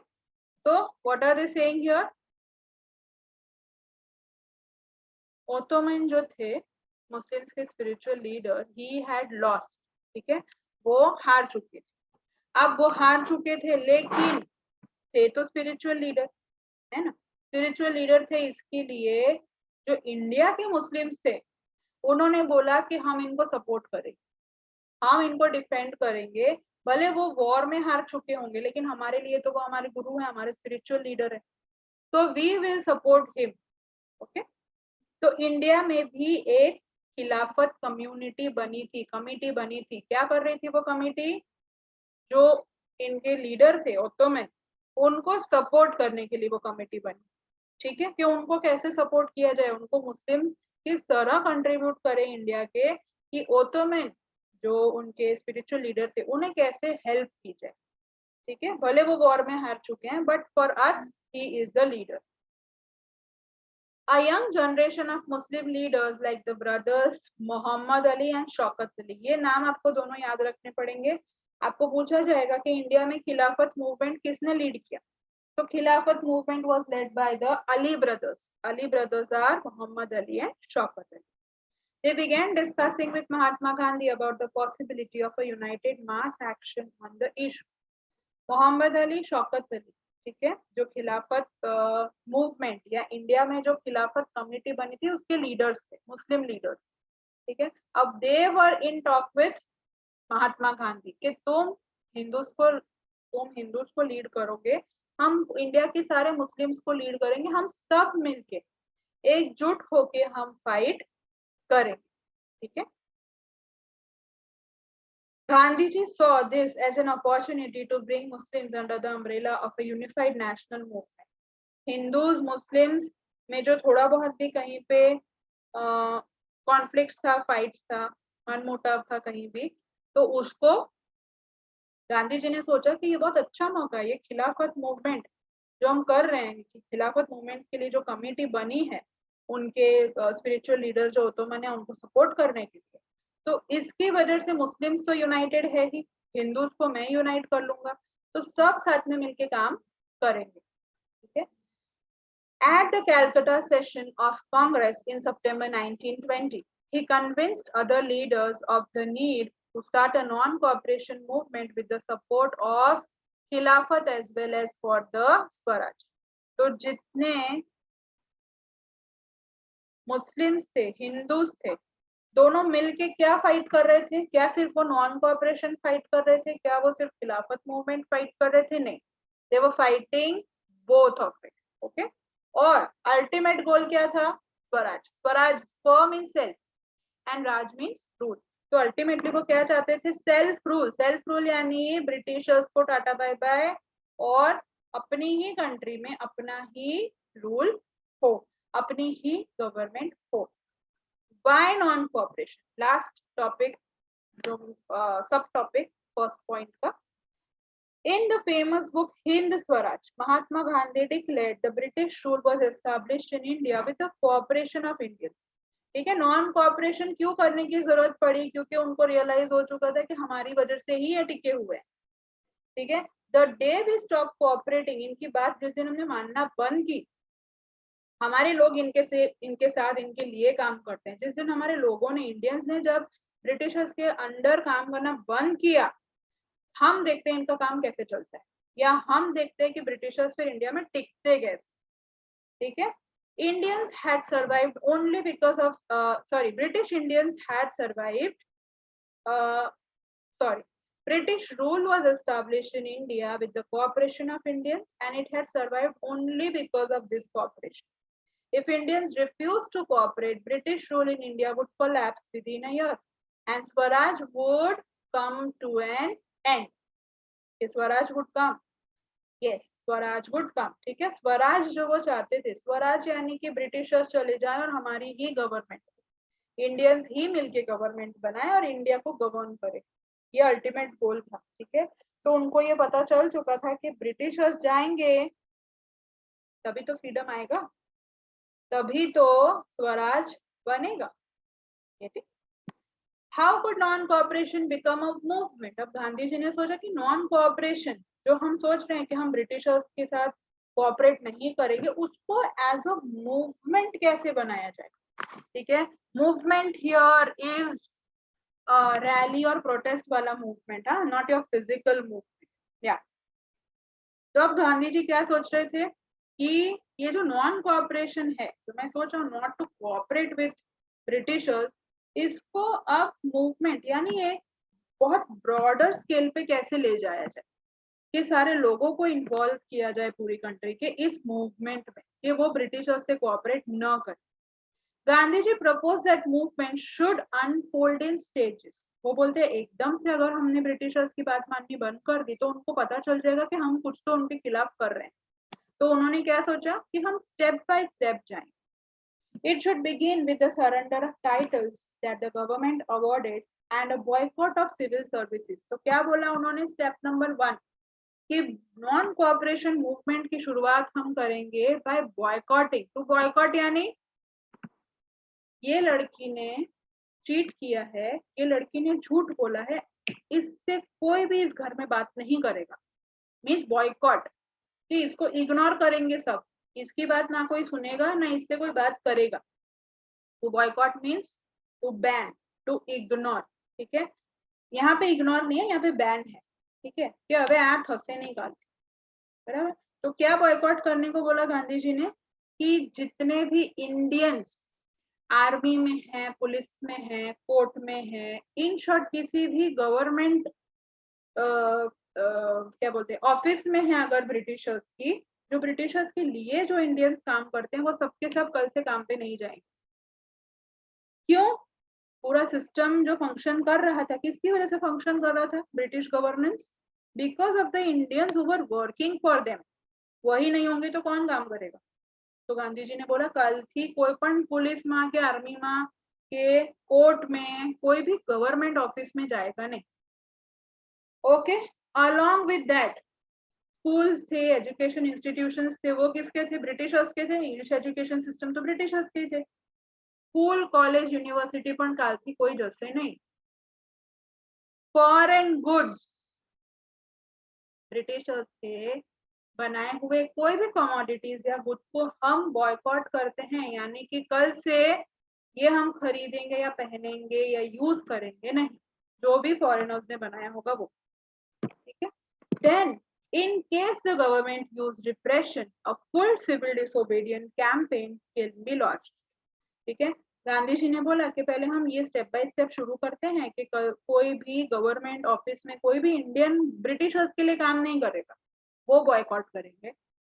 so what are they saying here? Ottoman जो थे मुस्लिम्स के spiritual leader, he had lost. ठीक है, वो हार चुके थे. अब वो हार चुके थे लेकिन थे तो स्पिरिचुअल लीडर, है ना, स्पिरिचुअल लीडर थे. इसके लिए जो इंडिया के मुस्लिम्स थे उन्होंने बोला कि हम इनको सपोर्ट करेंगे, हम इनको डिफेंड करेंगे, भले वो वॉर में हार चुके होंगे लेकिन हमारे लिए तो वो हमारे गुरु है, हमारे स्पिरिचुअल लीडर है, तो we will support him. Okay, तो इंडिया में भी एक खिलाफत कम्युनिटी बनी थी, कमिटी बनी थी. क्या कर रही थी वो कमिटी? जो इनके लीडर थे ओटोमन, उनको सपोर्ट करने के लिए वो कमिटी बनी. ठीक है, कि उनको कैसे सपोर्ट किया जाए, उनको मुस्लिम्स किस तरह कंट्रीब्यूट करें इंडिया के, कि ओटोमन जो उनके स्पिरिचुअल लीडर थे उन्हें कैसे हेल्प की जाए। ठीक है, भले वो वॉर में हार चुके हैं, but for us he is the leader. A young generation of Muslim leaders like the brothers Muhammad Ali and Shaukat Ali, ये नाम आपको दोनों याद रखने पड़ेंगे। आपको पूछा जाएगा कि इंडिया में खिलाफत मूवमेंट किसने लीड किया, तो खिलाफत movement was led by the Ali brothers. Ali brothers are Muhammad Ali and Shaukat Ali. They began discussing with Mahatma Gandhi about the possibility of a united mass action on the issue. Mohammad Ali, Shaukat Ali, ठीक है, जो खिलाफत movement या India में जो खिलाफत community बनी थी उसके लीडर्स थे, मुस्लिम लीडर्स। ठीक है, अब दे वर इन टॉक विथ महात्मा गांधी कि तुम हिंदूज को लीड करोगे, हम इंडिया के सारे मुस्लिम्स को लीड करेंगे, हम सब मिलके एकजुट होके हम फाइट करेंगे। ठीक है, Gandhiji saw this as an opportunity to bring Muslims under the umbrella of a unified national movement. Hindus, Muslims में जो थोड़ा बहुत भी कहीं पे कॉन्फ्लिक्ट था, फाइट्स था, मनमुटाव था कहीं भी, तो उसको गांधी जी ने सोचा कि ये बहुत अच्छा मौका है, ये खिलाफत मूवमेंट जो हम कर रहे हैं, कि खिलाफत मूवमेंट के लिए जो कमेटी बनी है उनके स्पिरिचुअल लीडर जो ओटोमन है उनको सपोर्ट करने के लिए, तो इसकी वजह से मुस्लिम्स तो यूनाइटेड है ही, हिंदूज को मैं यूनाइट कर लूंगा, तो सब साथ में मिलके काम करेंगे। ठीक है, At the Calcutta session of Congress in September 1920, he convinced other leaders of the need to start a non-cooperation movement with the support of Khilafat as well as for the Swaraj. तो जितने Muslims थे, Hindus थे, दोनों मिलके क्या fight कर रहे थे, क्या सिर्फ वो नॉन कोऑपरेशन फाइट कर रहे थे, क्या वो सिर्फ खिलाफत मूवमेंट फाइट कर रहे थे, नहीं, they were fighting both of it. Okay, और अल्टीमेट गोल क्या था, स्वराज। स्वराज, स्व mean self and raj means rule, तो अल्टीमेटली वो क्या चाहते थे, सेल्फ रूल। सेल्फ रूल यानी ब्रिटिशर्स को टाटा बाय बाय और अपनी ही कंट्री में अपना ही रूल हो, अपनी ही गवर्नमेंट हो। Why non-cooperation? Last topic, subtopic, first point का. In the famous book Hind Swaraj, Mahatma Gandhi declared the British rule was established in India with the cooperation of Indians. ठीक है, non cooperation क्यों करने की जरूरत पड़ी, क्योंकि उनको रियलाइज हो चुका था कि हमारी वजह से ही ये टिके हुए हैं। ठीक है, the day we stop cooperating, इनकी बात जिस दिन हमने मानना बंद की, हमारे लोग इनके साथ इनके लिए काम करते हैं, जिस दिन हमारे लोगों ने, इंडियंस ने जब ब्रिटिशर्स के अंडर काम करना बंद किया, हम देखते हैं इनका काम कैसे चलता है, या हम देखते हैं कि ब्रिटिशर्स फिर इंडिया में टिकते कैसे। ठीक है, Indians had survived only because of British Indians had survived British rule was established in India with the cooperation of Indians, and it had survived only because of this cooperation. If Indians refused to cooperate, British rule in India would collapse within a year and Swaraj would come to an end. Swaraj would come. Yes, Swaraj would come. ठीक है, स्वराज जो वो चाहते थे, स्वराज यानी कि Britishers चले जाए और हमारी ही गवर्नमेंट, इंडियंस ही मिलके गवर्नमेंट बनाए और इंडिया को गवर्न करे, ये अल्टीमेट गोल था। ठीक है, तो उनको ये पता चल चुका था कि ब्रिटिशर्स जाएंगे तभी तो फ्रीडम आएगा, तभी तो स्वराज बनेगा। How could non cooperation become a movement? अब गांधी जी ने सोचा कि नॉन कोऑपरेशन जो हम सोच रहे हैं कि हम ब्रिटिशर्स के साथ कोऑपरेट नहीं करेंगे, उसको एज अ मूवमेंट कैसे बनाया जाए। ठीक है, मूवमेंट हियर इज रैली और प्रोटेस्ट वाला movement, not your physical movement. या तो अब गांधी जी क्या सोच रहे थे कि ये जो नॉन कोऑपरेशन है, तो मैं सोच रहा हूँ not to cooperate with Britishers, इसको अब मूवमेंट यानी एक बहुत ब्रॉडर स्केल पे कैसे ले जाया जाए, कि सारे लोगों को इन्वॉल्व किया जाए पूरी कंट्री के इस मूवमेंट में, कि वो ब्रिटिशर्स से कोऑपरेट न करें। Gandhi ji propose that movement should unfold in stages. वो बोलते हैं एकदम से अगर हमने ब्रिटिशर्स की बात माननी बंद कर दी तो उनको पता चल जाएगा कि हम कुछ तो उनके खिलाफ कर रहे हैं, तो उन्होंने क्या सोचा कि हम स्टेप बाय स्टेप जाएं. It should begin with the surrender of titles that the government awarded and a boycott of civil services. तो क्या बोला उन्होंने स्टेप नंबर 1 कि नॉन कोऑपरेशन मूवमेंट की शुरुआत हम करेंगे बाय बॉयकॉटिंग. टू बॉयकॉट यानी ये लड़की ने चीट किया है, ये लड़की ने झूठ बोला है, इससे कोई भी इस घर में बात नहीं करेगा. मीन्स बॉयकॉट कि इसको इग्नोर करेंगे सब, इसकी बात ना कोई सुनेगा ना इससे कोई बात करेगा. To boycott means to ban, to ignore. ठीक है, यहाँ पे इग्नोर नहीं है, यहाँ पे बैन है. ठीक है, कि अबे आप हंसे नहीं गाते. बराबर. तो क्या बॉयकॉट करने को बोला गांधी जी ने कि जितने भी इंडियंस आर्मी में है, पुलिस में है, कोर्ट में है, इन शॉर्ट किसी भी गवर्नमेंट क्या बोलते हैं ऑफिस में है, अगर ब्रिटिशर्स की, जो ब्रिटिशर्स के लिए जो इंडियंस काम करते हैं वो सबके सब कल से काम पे नहीं जाएंगे. क्यों? पूरा सिस्टम जो फंक्शन कर रहा था, किसकी वजह से फंक्शन कर रहा था? British governance. Because of the Indians who were working for them. वही नहीं होंगे तो कौन काम करेगा? तो गांधी जी ने बोला कल थी कोई पण पुलिस में के आर्मी में के कोर्ट में कोई भी गवर्नमेंट ऑफिस में जाएगा नहीं. Okay. Along with that schools थे, एजुकेशन इंस्टीट्यूशंस थे, वो किसके थे? ब्रिटिशर्स के थे. इंग्लिश एजुकेशन सिस्टम तो ब्रिटिशर्स के थे. स्कूल, कॉलेज, यूनिवर्सिटी पण कालथी कोई जसे नहीं. फॉरेन गुड्स ब्रिटिशर्स के बनाए हुए कोई भी कमोडिटीज या गुड्स को हम बॉयकॉट करते हैं, यानी कि कल से ये हम खरीदेंगे या पहनेंगे या यूज करेंगे नहीं, जो भी फॉरेनर्स ने बनाया होगा वो. ठीक है. Then in case the government used repression, a full civil disobedience campaign will be launched. ठीक है. गांधी जी ने बोला कि पहले हम ये स्टेप बाय स्टेप शुरू करते हैं कि कोई भी गवर्नमेंट ऑफिस में कोई भी इंडियन ब्रिटिशर्स के लिए काम नहीं करेगा, वो बॉयकॉट करेंगे.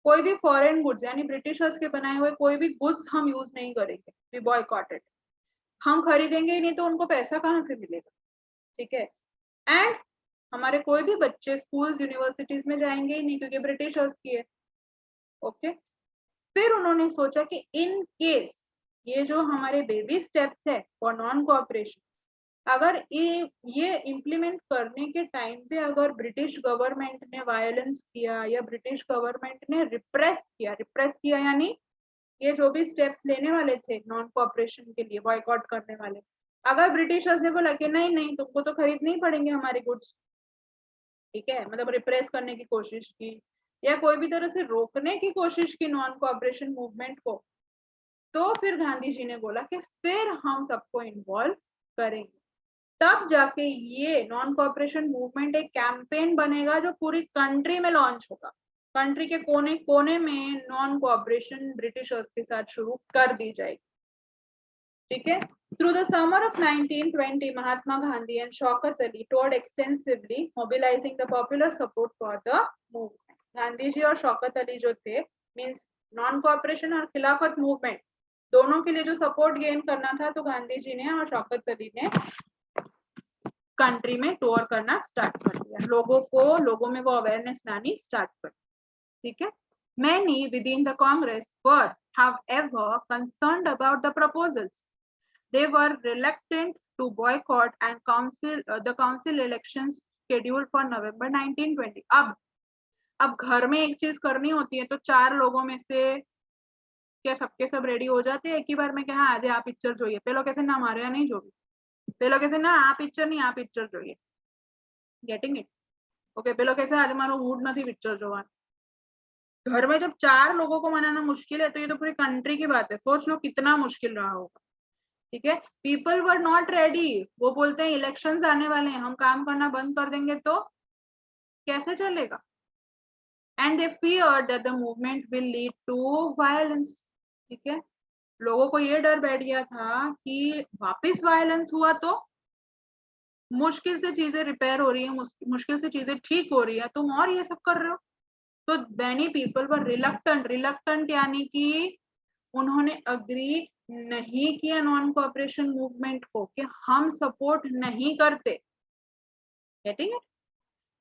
कोई भी फॉरेन गुड्स यानी ब्रिटिशर्स के बनाए हुए कोई भी गुड्स हम यूज नहीं करेंगे. We boycotted. हम खरीदेंगे ही नहीं तो उनको पैसा कहाँ से मिलेगा? ठीक है. एंड हमारे कोई भी बच्चे स्कूल्स, यूनिवर्सिटीज में जाएंगे ही नहीं क्योंकि ब्रिटिशर्स की है. ओके. फिर उन्होंने सोचा कि इन केस ये जो हमारे बेबी स्टेप्स है फॉर नॉन कोऑपरेशन, अगर ये इम्प्लीमेंट करने के टाइम पे अगर ब्रिटिश गवर्नमेंट ने वायलेंस किया या ब्रिटिश गवर्नमेंट ने रिप्रेस किया यानी ये जो भी स्टेप्स लेने वाले थे नॉन कोऑपरेशन के लिए, बॉयकॉट करने वाले, अगर ब्रिटिशर्स ने बोला कि नहीं नहीं तुमको तो खरीदने ही पड़ेंगे हमारे गुड्स. ठीक है, मतलब रिप्रेस करने की कोशिश की या कोई भी तरह से रोकने की कोशिश की नॉन कोऑपरेशन मूवमेंट को, तो फिर गांधी जी ने बोला कि फिर हम सबको इन्वॉल्व करेंगे. तब जाके ये नॉन कोऑपरेशन मूवमेंट एक कैंपेन बनेगा जो पूरी कंट्री में लॉन्च होगा. कंट्री के कोने कोने में नॉन कोऑपरेशन ब्रिटिशर्स के साथ शुरू कर दी जाएगी. ठीक है. Through the summer of 1920, Mahatma Gandhi and Shaukat Ali toured extensively, mobilizing the popular support for the movement. Gandhi ji और शौकत अली जो थे, मीन्स नॉन कोऑपरेशन और खिलाफत मूवमेंट दोनों के लिए जो सपोर्ट गेन करना था, तो गांधी जी ने और शौकत अली ने कंट्री में टूर करना स्टार्ट कर दिया. लोगों में वो अवेयरनेस लानी स्टार्ट कर. ठीक है. Many within the Congress were, however, concerned about the proposals. They were reluctant to boycott and the council elections scheduled for November 1920. अब घर में एक चीज करनी होती है तो चार लोगों में से क्या सबके सब रेडी हो जाते हैं एक ही बार में कि हाँ आज आप पिक्चर જોઈએ. પેલો कहते ना हमारे यहाँ नहीं જોવી, પેલો कहते ना आप पिक्चर नहीं आप पिक्चर જોઈએ. Getting it? ओके. પેલો कहते आज मारो मूड नहीं पिक्चर જોવાનો. घर में जब चार लोगों को मनाना मुश्किल है तो ये तो पूरी कंट्री की बात है. सोच लो कितना मुश्किल रहा होगा. ठीक है. People were not ready. वो बोलते हैं इलेक्शंस आने वाले हैं, हम काम करना बंद कर देंगे तो कैसे चलेगा? And they fear that the movement will lead to violence. ठीक है. लोगों को ये डर बैठ गया था कि वापस वायलेंस हुआ तो मुश्किल से चीजें रिपेयर हो रही है, मुश्किल से चीजें ठीक हो रही है, तुम और ये सब कर रहे हो. तो मैनी पीपल वर रिलक्टेंट यानी कि उन्होंने अग्री नहीं किया नॉन कोऑपरेशन मूवमेंट को कि हम सपोर्ट नहीं करते. Getting it?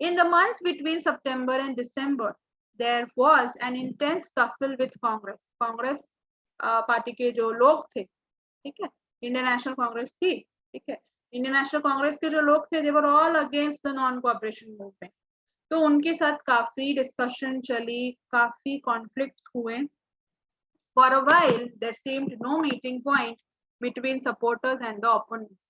In the months between September and December there was an intense tussle with Congress. Congress party के जो लोग थे, ठीक है, इंडियन नेशनल कांग्रेस थी, ठीक है, इंडियन नेशनल कांग्रेस के जो लोग थे, they were all against the non cooperation movement. तो उनके साथ काफी डिस्कशन चली, काफी कॉन्फ्लिक्ट हुए. For a while there seemed no meeting point between supporters and the opponents.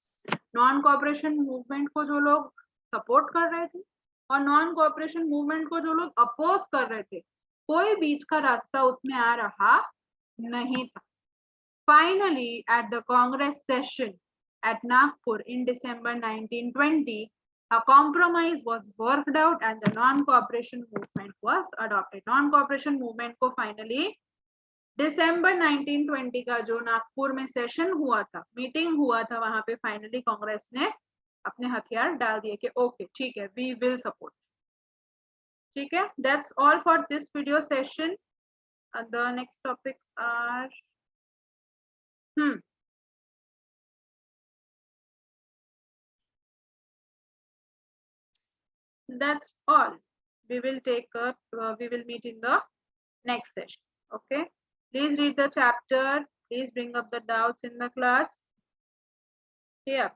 Non cooperation movement को जो लोग सपोर्ट कर रहे थे और नॉन कॉपरेशन मूवमेंट को जो लोग अपोज कर रहे थे, कोई बीच का रास्ता उसमें आ रहा नहीं था. Finally, at the Congress session at Nagpur in December 1920, a compromise was worked out and the non-cooperation movement was adopted. Non-cooperation movement को finally दिसंबर 1920 का जो नागपुर में सेशन हुआ था, मीटिंग हुआ था, वहां पे फाइनली कांग्रेस ने अपने हथियार डाल दिए कि ओके ठीक है, वी विल सपोर्ट. ठीक है, that's all for this video session. The next topics are that's all. We will take up, we will meet in the next session. Okay, please read the chapter, please bring up the doubts in the class. Yeah,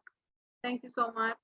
thank you so much.